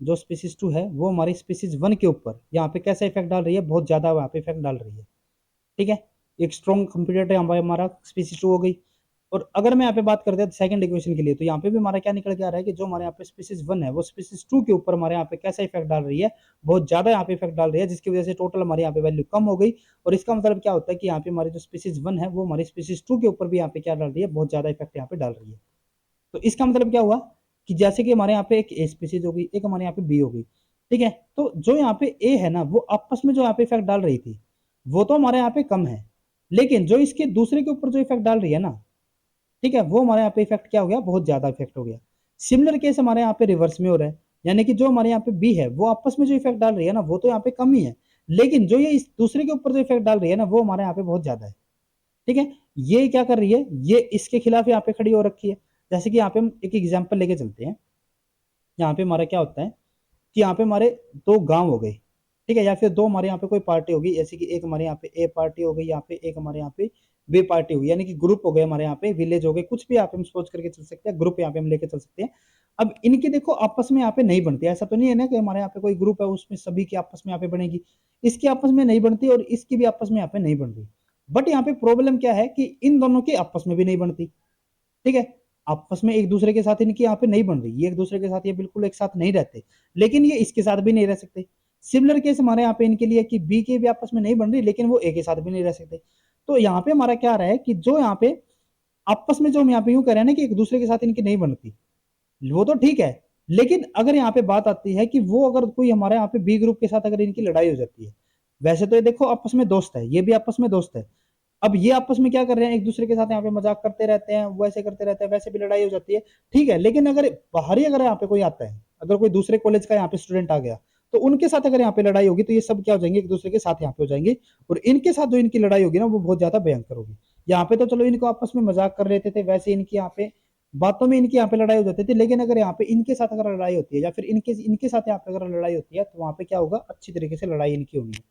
जो स्पीसीज 2 है वो हमारी स्पीसीज 1 के ऊपर यहाँ पे कैसा इफेक्ट डाल रही है, बहुत ज्यादा यहाँ पे इफेक्ट डाल रही है। ठीक है, एक स्ट्रॉन्ग कंपटीटर हमारा स्पीसीज 2 हो गई। और अगर मैं यहाँ पे बात करते हैं सेकंड इक्वेशन के लिए, तो यहाँ पे भी हमारा क्या निकल के आ रहा है कि जो हमारे यहाँ पे स्पीसीज 1 है वो स्पीसीज 2 के ऊपर हमारे यहाँ पे कैसा इफेक्ट डाल रही है, बहुत ज्यादा यहाँ पे इफेक्ट डाल रही है, जिसकी वजह से टोटल हमारे यहाँ पे वैल्यू कम हो गई। और इसका मतलब क्या होता है कि यहाँ पे हमारी जो स्पीसीज 1 है वो हमारी स्पीसीज 2 के ऊपर भी यहाँ पे क्या डाल रही है, बहुत ज्यादा इफेक्ट यहाँ पे डाल रही है। तो इसका मतलब क्या हुआ कि जैसे कि हमारे यहाँ पे एक ए स्पीसीज हो गई, एक हमारे यहाँ पे बी हो गई। ठीक है, तो जो यहाँ पे ए है ना वो आपस में जो यहाँ पे इफेक्ट डाल रही थी वो तो हमारे यहाँ पे कम है, लेकिन जो इसके दूसरे के ऊपर जो इफेक्ट डाल रही है ना, ठीक है, वो हमारे यहाँ पे इफेक्ट क्या हो गया, बहुत ज्यादा इफेक्ट हो गया। सिमिलर केस हमारे यहाँ पे रिवर्स में हो रहा है, यानी कि जो हमारे यहाँ पे बी है वो आपस में जो इफेक्ट डाल रही है ना वो तो यहाँ पे कम ही है, लेकिन जो ये इस दूसरे के ऊपर जो इफेक्ट डाल रही है ना वो हमारे यहाँ पे बहुत ज्यादा है। ठीक है, ये क्या कर रही है, ये इसके खिलाफ यहाँ पे खड़ी हो रखी है। जैसे कि यहाँ पे हम एक एग्जाम्पल लेके चलते हैं, यहाँ पे हमारा क्या होता है कि यहाँ पे हमारे दो गांव हो गए, ठीक है, या फिर दो हमारे यहाँ पे कोई पार्टी होगी, जैसे कि एक हमारे यहाँ पे ए पार्टी हो गई, यहाँ पे एक हमारे यहाँ पे बी पार्टी होगी, यानी कि ग्रुप हो गए हमारे यहाँ पे, विलेज हो गए, कुछ भी यहाँ पे हम सोच करके चल सकते हैं, ग्रुप यहाँ पे हम लेके चल सकते हैं। अब इनकी देखो आपस में यहाँ पे नहीं बनती, ऐसा तो नहीं है ना कि हमारे यहाँ पे कोई ग्रुप है उसमें सभी की आपस में यहाँ पे बनेगी, इसकी आपस में नहीं बनती और इसकी भी आपस में यहाँ पे नहीं बन रही। बट यहाँ पे प्रॉब्लम क्या है कि इन दोनों की आपस में भी नहीं बनती। ठीक है, आपस में एक दूसरे के साथ इनकी यहाँ पे नहीं बन रही, ये एक दूसरे के साथ ये बिल्कुल एक साथ नहीं रहते, लेकिन ये इसके साथ भी नहीं रह सकते। सिमिलर केस हमारे यहाँ पे इनके लिए कि बी के भी आपस में नहीं बन रही, लेकिन वो ए के साथ भी नहीं रह सकते। तो यहाँ पे हमारा क्या रहा है कि जो यहाँ पे आपस में जो हम यहाँ पे यूं कह रहे हैं ना कि एक दूसरे के साथ इनकी नहीं बनती, वो तो ठीक है। लेकिन अगर यहाँ पे बात आती है कि वो अगर कोई हमारे यहाँ पे बी ग्रुप के साथ अगर इनकी लड़ाई हो जाती है, वैसे तो ये देखो आपस में दोस्त है, ये भी आपस में दोस्त है। अब ये आपस में क्या कर रहे हैं, एक दूसरे के साथ यहाँ पे मजाक करते रहते हैं, वैसे करते रहते हैं, वैसे भी लड़ाई हो जाती है, ठीक है। लेकिन अगर बाहरी अगर यहाँ पे कोई आता है, अगर कोई दूसरे कॉलेज का यहाँ पे स्टूडेंट आ गया, तो उनके साथ अगर यहाँ पे लड़ाई होगी तो ये सब क्या हो जाएंगे, एक दूसरे के साथ यहाँ पे हो जाएंगे। और इनके साथ जो इनकी लड़ाई होगी ना वो बहुत ज्यादा भयंकर होगी। यहाँ पे तो चलो इनको आपस में मजाक कर लेते थे, वैसे इनकी यहाँ पे बातों में इनकी यहाँ पे लड़ाई हो जाती थी। लेकिन अगर यहाँ पे इनके साथ अगर लड़ाई होती है या फिर इनके इनके साथ यहाँ पे अगर लड़ाई होती है, तो वहां पे क्या होगा, अच्छी तरीके से लड़ाई इनकी होनी है।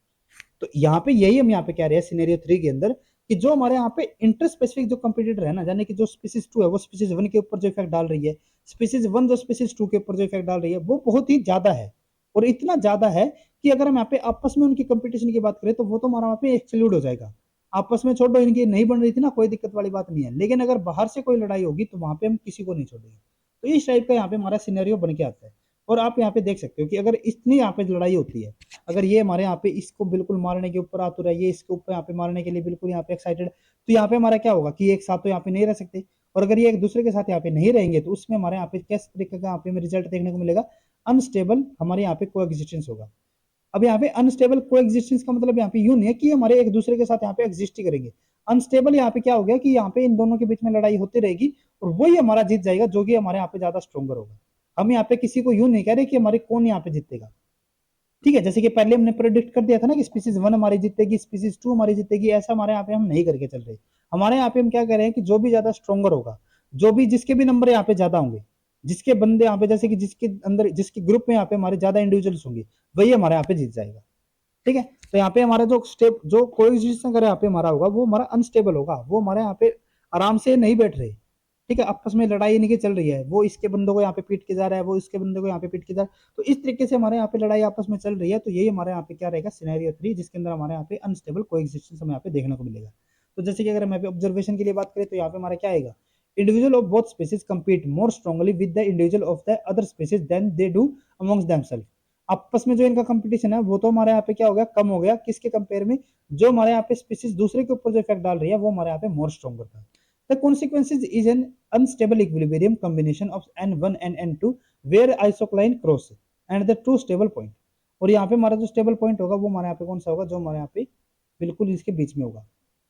तो यहाँ पे यही हम यहाँ पे कह रहे हैं सिनेरियो 3 के अंदर, कि जो हमारे यहाँ पे इंटर स्पेसिफिक जो कंपटीटर है ना, यानी कि जो स्पीसीज 2 है वो स्पीसीज 1 के ऊपर जो इफेक्ट डाल रही है, स्पीसीज 1 जो स्पीसीज 2 के ऊपर जो इफेक्ट डाल रही है, वो बहुत ही ज्यादा है। और इतना ज्यादा है कि अगर हम यहाँ पे आपस में उनकी कंपटीशन की बात करें तो वो तो हमारा वहाँ पे एक्सक्लूड हो जाएगा। आपस में छोड़ो, इनकी नहीं बन रही थी ना, कोई दिक्कत वाली बात नहीं है। लेकिन अगर बाहर से कोई लड़ाई होगी तो वहां पे हम किसी को नहीं छोड़ेंगे। तो इस टाइप का यहाँ पे हमारा सिनेरियो बन के आता है। और आप यहाँ पे देख सकते हो कि अगर इतनी यहाँ पे लड़ाई होती है, अगर ये हमारे यहाँ पे इसको बिल्कुल मारने के ऊपर आतुर है, ये इसके ऊपर यहाँ पे मारने के लिए बिल्कुल यहाँ पे एक्साइटेड, तो यहाँ पे हमारा क्या होगा कि एक साथ तो यहाँ पे नहीं रह सकते। और अगर ये एक दूसरे के साथ यहाँ पे नहीं रहेंगे तो उसमें हमारे यहाँ पे किस तरीके का यहाँ पे रिजल्ट देखने को मिलेगा, अनस्टेबल हमारे यहाँ पे कोएग्जिस्टेंस होगा। अब यहाँ पे अनस्टेबल कोएग्जिस्टेंस का मतलब यहाँ पे यूं नहीं है कि हमारे एक दूसरे के साथ यहाँ पे एग्जिस्ट ही करेंगे। अनस्टेबल यहाँ पे क्या हो गया कि यहाँ पे इन दोनों के बीच में लड़ाई होती रहेगी और वही हमारा जीत जाएगा जो कि हमारे यहाँ पे ज्यादा स्ट्रोंगर होगा। हम यहाँ पे किसी को यूं नहीं कह रहे कि हमारे कौन यहाँ पे जीतेगा, ठीक है। जैसे कि पहले हमने प्रेडिक्ट कर दिया था ना कि स्पीसीज 1 हमारी जीतेगी, स्पीसीज 2 हमारी जीतेगी, ऐसा हमारे यहाँ पे हम नहीं करके चल रहे। हमारे यहाँ पे हम क्या कह रहे हैं कि जो भी ज्यादा स्ट्रोंगर होगा, जो भी जिसके भी नंबर यहाँ पे ज्यादा होंगे, जिसके बंदे यहाँ पे जैसे कि जिसके अंदर जिसके ग्रुप में यहाँ पे हमारे ज्यादा इंडिविजुअल्स होंगे, वही हमारे यहाँ पे जीत जाएगा, ठीक है। तो यहाँ पे हमारा जो स्टेप जो कोएग्जिस्टेंस अगर यहाँ पे हमारा होगा वो हमारा अनस्टेबल होगा, वो हमारे यहाँ पे आराम से नहीं बैठ रहे, ठीक है। आपस में लड़ाई इनकी चल रही है, वो इसके बंदों को यहाँ पे पीट के जा रहा है, वो इसके बंदों को यहाँ पे पीट के जा रहा है। तो इस तरीके से हमारे यहाँ पे लड़ाई आपस में चल रही है। तो यही हमारे यहाँ पे क्या रहेगा, सिनेरियो 3, जिसके अंदर हमारे यहाँ पे अनस्टेबल कोएग्जिस्टेंस हमें यहाँ पे देखने को मिलेगा। तो जैसे कि अगर हम यहाँ पे ऑब्जर्वेशन के लिए बात करें तो यहाँ पे हमारा क्या आएगा, individual of both species compete more strongly with the individual of the other species than they do amongst themselves। आपस में जो इनका कंपटीशन है वो तो हमारे यहाँ पे क्या हो गया, कम हो गया, किसके कंपेयर में, जो हमारे यहाँ पे स्पीसीज दूसरे के ऊपर जो इफेक्ट डाल रही है वो हमारे यहाँ पे मोर स्ट्रॉन्गर था। The consequences is an unstable equilibrium combination of n1 and n2 where isocline cross and the two stable point. और यहाँ पे हमारा जो स्टेबल पॉइंट होगा वो हमारे यहाँ पे कौन सा होगा, जो हमारे यहाँ पे बिल्कुल इसके बीच में होगा,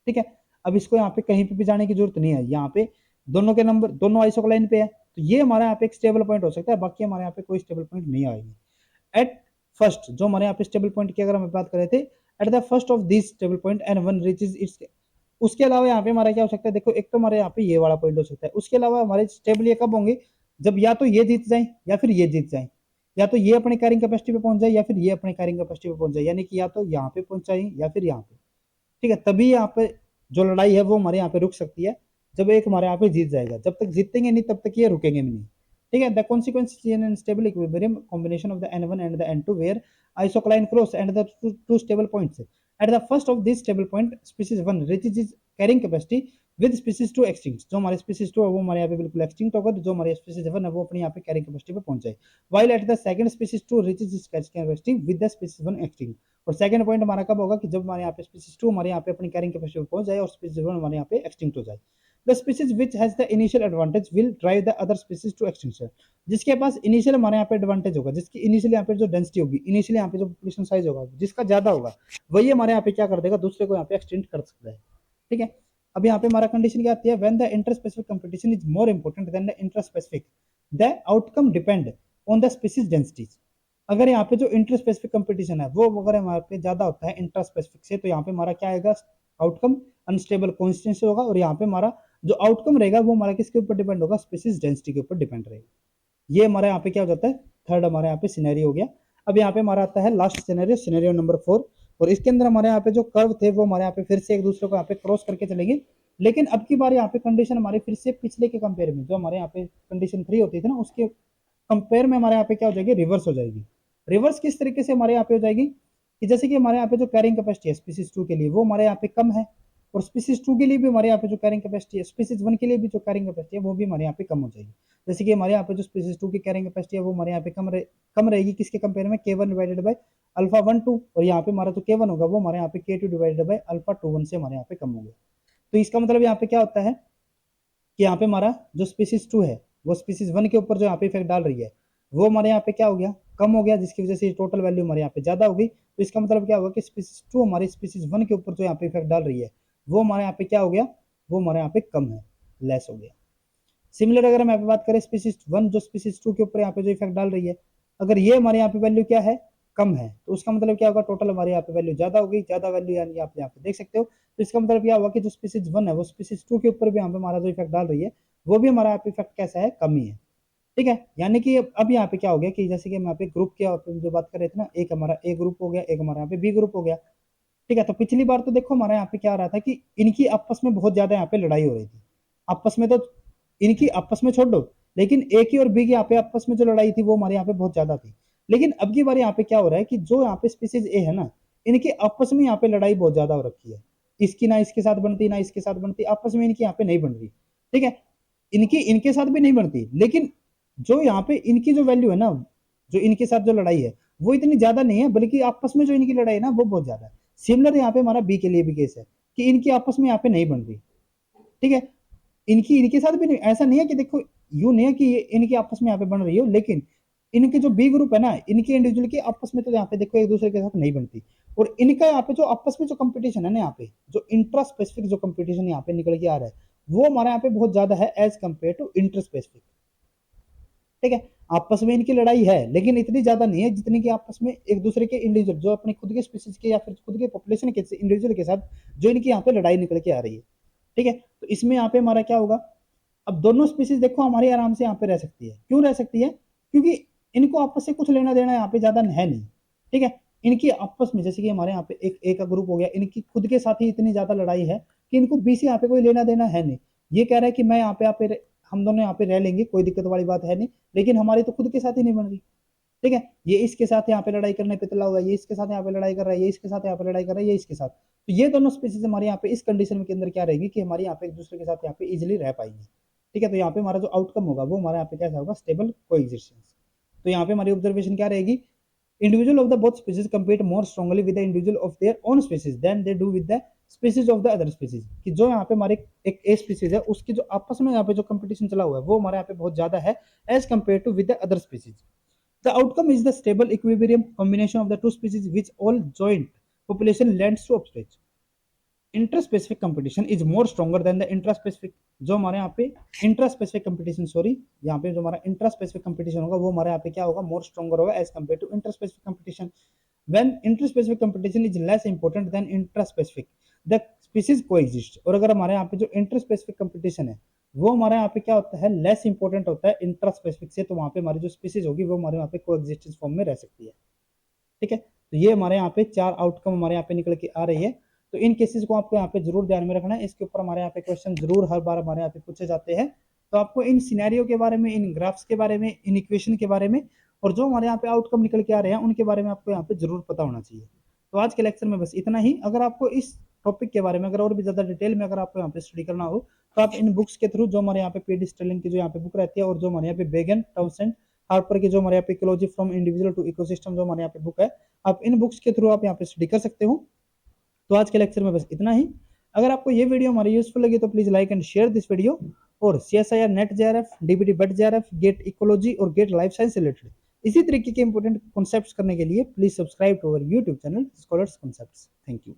ठीक है। अब इसको यहाँ पे कहीं पे भी जाने की जरूरत नहीं है, यहाँ पे दोनों के नंबर दोनों आइसोक्लाइन पे है, तो ये हमारे यहाँ पे एक स्टेबल पॉइंट हो सकता है, बाकी हमारे यहाँ पे कोई स्टेबल पॉइंट नहीं आएगी। एट फर्स्ट जो हमारे यहाँ पे स्टेबल पॉइंट की अगर हम बात करें थे, at the first of this stable point and one reaches it's, उसके अलावा यहाँ पे हमारा क्या हो सकता है, देखो एक तो हमारे यहाँ पे ये वाला पॉइंट हो सकता है, उसके अलावा हमारे स्टेबल ये कब होंगे, जब या तो ये जीत जाए या फिर ये जीत जाए, या तो ये अपने कैरिंग कैपेसिटी पे पहुंच जाए या फिर ये अपने कैरिंग कैपेसिटी पे पहुंच जाए, यानी कि या तो यहाँ पे पहुंच जाए या फिर यहाँ पे, ठीक है। तभी यहाँ पे जो लड़ाई है वो हमारे यहाँ पे रुक सकती है, जब एक हमारे यहाँ पे जीत जाएगा। जब तक जीतेंगे नहीं तब तक ये रुकेंगे भी नहीं, ठीक है। The consequence in an stable equilibrium combination of the n1 and the n2 where isocline cross and the two stable points at the first of this stable point species 1 reaches its carrying capacity with species 2 extinct। जो हमारे species 2 है वो हमारे यहाँ पे बिल्कुल extinct होगा, तो जो हमारे species 1 है वो अपने यहाँ पे carrying capacity पे पहुंच जाए, while at the second species 2 reaches its carrying capacity with the species 1 extinct। और सेकंड पॉइंट हमारा कब होगा कि जब हमारे यहाँ पे स्पीसीज 2 हमारे यहाँ पे अपनी कैरिंग कैपेसिटी पे पहुंच जाए और स्पीसीज 1 हमारे यहाँ पे एक्सटिंक्ट हो जाए। The species which has the initial advantage will drive the other species to extinction. जिसके पास इनिशियल हमारे यहाँ पे एडवांटेज होगा, जिसकी इनिशियल यहाँ पे जो डेंसिटी होगी, इनिशियल यहाँ पे जो पॉपुलेशन साइज होगा जिसका ज्यादा होगा, वही हमारे यहाँ पे क्या कर देगा, दूसरे को यहाँ पे एक्सटेंड कर सकता है, ठीक है। अब यहाँ पे हमारा कंडीशन क्या आती है, when the interspecific competition is more important than the intraspecific the outcome depend on the species densities. अगर यहाँ पे जो इंटर स्पेसिफिक कंपटीशन है वो अगर हमारे पे ज्यादा होता है इंट्रा स्पेसिफिक से, तो यहाँ पे हमारा क्या आएगा, आउटकम अनस्टेबल कॉन्स्टेंसी होगा। और यहाँ पे हमारा जो आउटकम रहेगा वो हमारा किसके ऊपर डिपेंड होगा, स्पीसीज डेंसिटी के ऊपर डिपेंड रहेगा। ये हमारे यहाँ पे क्या हो जाता है, थर्ड हमारे यहाँ पे सिनेरियो हो गया। अब यहाँ पे हमारा आता है लास्ट सिनेरियो, सिनेरियो नंबर 4। और इसके अंदर हमारे यहाँ पे जो कर्व थे वो हमारे यहाँ पे फिर से एक दूसरे को यहाँ पे क्रॉस करके चलेंगे, लेकिन अब की बार यहाँ पे कंडीशन हमारी फिर से पिछले के कंपेयर में, जो हमारे यहाँ पे कंडीशन 3 होती थी ना, उसके कंपेयर में हमारे यहाँ पे क्या हो जाएगी, रिवर्स हो जाएगी। रिवर्स किस तरीके से हमारे यहाँ पे हो जाएगी कि जैसे कि हमारे यहाँ पे जो कैरिंग कैपेसिटी है स्पीसीज 2 के लिए वो हमारे यहाँ पे कम है, और स्पीसीज 2 के लिए भी हमारे यहाँ पे जो कैरिंग कैपेसिटी है, स्पीसीज 1 के लिए भी जो कैरिंग कैपेसिटी है वो भी हमारे यहाँ पे कम हो जाएगी। जैसे कि हमारे यहाँ पे जो स्पीसीज 2 की कैरिंग कैपेसिटी है वो हमारे यहाँ पे कम रहेगी किसके कंपेयर में, K1 डिवाइडेड बाय अल्फा 1 2, और यहाँ पे हमारा जो K1 होगा वो हमारे यहाँ पे K2 डिवाइडेड बाय अल्फा 2 1 से हमारे यहाँ पे कम हो गया। तो इसका मतलब यहाँ पे क्या होता है कि यहाँ पे हमारा जो स्पीसीज 2 है वो स्पीसीज 1 के ऊपर जो यहाँ पे इफेक्ट डाल रही है वो हमारे यहाँ पे क्या हो गया, कम हो गया, जिसकी वजह से टोटल वैल्यू हमारे यहाँ पे ज्यादा हो गई। तो इसका मतलब क्या होगा कि स्पीसीज 2 हमारे स्पीसीज 1 के ऊपर जो यहाँ पे इफेक्ट डाल रही है वो हमारे यहाँ पे क्या हो गया, वो हमारे यहाँ पे कम है, लेस हो गया। सिमिलर अगर हम यहाँ पे बात करें स्पीसीज 1 जो स्पीसीज 2 के ऊपर यहाँ पे जो इफेक्ट डाल रही है, अगर ये हमारे यहाँ पे वैल्यू क्या है, कम है, तो उसका मतलब क्या होगा, टोटल हमारे यहाँ पे वैल्यू ज्यादा होगी, ज्यादा वैल्यू यानी आप यहाँ पे देख सकते हो। तो इसका मतलब क्या होगा कि जो स्पीसीज 1 है वो स्पीसीज 2 के ऊपर भी यहाँ पे हमारा जो इफेक्ट डाल रही है वो भी हमारा यहाँ पे इफेक्ट कैसा है, कम ही है। ठीक है, यानी कि अब यहाँ पे क्या हो गया कि जैसे कि हम यहाँ पे ग्रुप के जो बात कर रहे थे ना, एक हमारा ए ग्रुप हो गया, एक हमारा यहाँ पे बी ग्रुप हो गया। ठीक है, तो पिछली बार तो देखो हमारे यहाँ पे क्या आ रहा था कि इनकी आपस में बहुत ज्यादा यहाँ पे लड़ाई हो रही थी, आपस में तो इनकी आपस में छोड़ दो, लेकिन ए की और बी की यहाँ पे आपस में जो लड़ाई थी वो हमारे यहाँ पे बहुत ज्यादा थी। लेकिन अब की बार यहाँ पे क्या हो रहा है कि जो यहाँ पे स्पीसीज ए है ना, इनके आपस में यहाँ पे लड़ाई बहुत ज्यादा हो रखी है, इसकी ना इसके साथ बनती ना इसके साथ बनती, आपस में इनकी यहाँ पे नहीं बन रही। ठीक है, इनकी इनके साथ भी नहीं बनती, लेकिन जो यहाँ पे इनकी जो वैल्यू है ना, जो इनके साथ जो लड़ाई है वो इतनी ज्यादा नहीं है, बल्कि आपस में जो इनकी लड़ाई है ना वो बहुत ज्यादा है। सिमिलर यहाँ पे हमारा बी के लिए भी केस है कि इनकी आपस में यहाँ पे नहीं बन रही। ठीक है, इनकी इनके साथ भी नहीं, ऐसा नहीं है कि देखो यू नहीं है कि ये इनकी आपस में यहाँ पे बन रही हो, लेकिन इनके जो बी ग्रुप है ना, इनके इंडिविजुअल की आपस में तो यहाँ पे देखो एक दूसरे के साथ नहीं बनती। और इनका यहाँ पे जो आपस में जो कंपटीशन है ना, यहाँ पे जो इंट्रा स्पेसिफिक जो कंपटीशन यहाँ पे निकल के आ रहा है वो हमारे यहाँ पे बहुत ज्यादा है as compare to inter specific. ठीक है, आपस में इनकी लड़ाई है लेकिन इतनी ज्यादा नहीं है जितनी कि आपस में एक दूसरे के इंडिविजुअल जो अपने खुद के स्पीसीज के या फिर खुद के पॉपुलेशन के इंडिविजुअल के साथ जो इनकी यहाँ पे लड़ाई निकल के आ रही है। ठीक है, तो इसमें यहाँ पे हमारा क्या होगा, अब दोनों स्पीसीज देखो हमारी आराम से यहाँ पे रह सकती है, क्यों रह सकती है, क्योंकि इनको आपस से कुछ लेना देना यहाँ पे ज्यादा है नहीं। ठीक है, इनकी आपस में जैसे कि हमारे यहाँ पे एक ए का ग्रुप हो गया, इनकी खुद के साथ ही इतनी ज्यादा लड़ाई है कि इनको बी से यहाँ पे कोई लेना देना है नहीं। ये कह रहा है कि मैं यहाँ पे हम दोनों यहाँ पे रह लेंगे, कोई दिक्कत वाली बात है नहीं, लेकिन हमारी तो खुद के साथ ही नहीं बन रही। ठीक है, ये इसके साथ यहाँ पे लड़ाई करने पे तुला हुआ है, ये इसके साथ यहाँ पे लड़ाई कर रहा है, ये इसके साथ यहाँ पे लड़ाई कर रहा है, ये इसके साथ, तो ये दोनों स्पीसीज हमारे यहाँ पे इस कंडीशन के अंदर क्या रहेगी कि हमारे यहाँ पे एक दूसरे के साथ यहाँ पे इजिली रह पाएंगे। ठीक है, तो यहाँ पे हमारा जो आउटकम होगा वो हमारे यहाँ पे कैसा होगा, स्टेबल कोएग्जिस्टेंस। तो यहाँ पे हमारी ऑब्जर्वेशन क्या रहेगी, individual of the both species compete more strongly with the individual of their own species than they do with the species of the other species। कि जो यहाँ पे हमारे एक ए स्पीसीज है उसकी जो आपस में यहाँ पे जो कंपटीशन चला हुआ है वो हमारे यहाँ पे बहुत ज्यादा है as compare to with the other species. The outcome is the stable equilibrium combination of the two species which all joint population lends to upstage। Interspecific competition is more stronger than the intraspecific. जो हमारे यहाँ पे intraspecific competition, sorry, यहाँ पे जो हमारा intraspecific competition होगा वो हमारे यहाँ पे क्या होगा, मोर स्ट्रॉन्गर होगा as compare to interspecific competition. When interspecific competition is less important than intraspecific the species coexist. और अगर हमारे यहाँ पे जो इंटरस्पेसिफिक कंपटीशन है वो हमारे यहाँ पे क्या होता है, लेस इंपॉर्टेंट होता है इंट्रास्पेसिफिक से, तो वहाँ पे हमारी जो स्पीसीज होगी वो हमारे यहाँ पे कोएग्जिस्टेंस फॉर्म में रह सकती है। ठीक है, तो ये हमारे यहाँ पे 4 आउटकम हमारे यहाँ पे निकल के आ रही है। तो इन केसेस को आपको यहाँ पे जरूर ध्यान में रखना है, इसके ऊपर हमारे यहाँ पे क्वेश्चन जरूर हर बार हमारे यहाँ पे पूछे जाते हैं। तो आपको इन सिनेरियो के बारे में, इन ग्राफ्स के बारे में, इन इक्वेशन के बारे में और जो हमारे यहाँ पे आउटकम निकल के आ रहे हैं उनके बारे में आपको यहाँ पे जरूर पता होना चाहिए। तो आज के लेक्चर में बस इतना ही। अगर आपको इस टॉपिक के बारे में अगर और भी ज्यादा डिटेल में अगर आपको यहाँ पे स्टडी करना हो तो आप इन बुक्स के थ्रू, जो हमारे यहाँ पे पीडी स्टर्लिंग की जो यहाँ पे बुक रहती है और जो हमारे यहाँ पे बेगन टाउनसेंड हार्पर की जो हमारे यहाँ पे ecology from individual to ecosystem जो हमारे यहाँ पे बुक है, आप इन बुक्स के थ्रू आप यहाँ पे स्टडी कर सकते हो। तो आज के लेक्चर में बस इतना ही। अगर आपको ये वीडियो हमारी यूजफुल लगी तो please like and share this video. और CSIR NET JRF, DBT BET JRF, GATE ecology और गेट लाइफ साइंस रिलेटेड इसी तरीके के इंपॉर्टेंट कॉन्सेप्ट्स करने के लिए please subscribe to our YouTube channel scholars concepts. Thank you.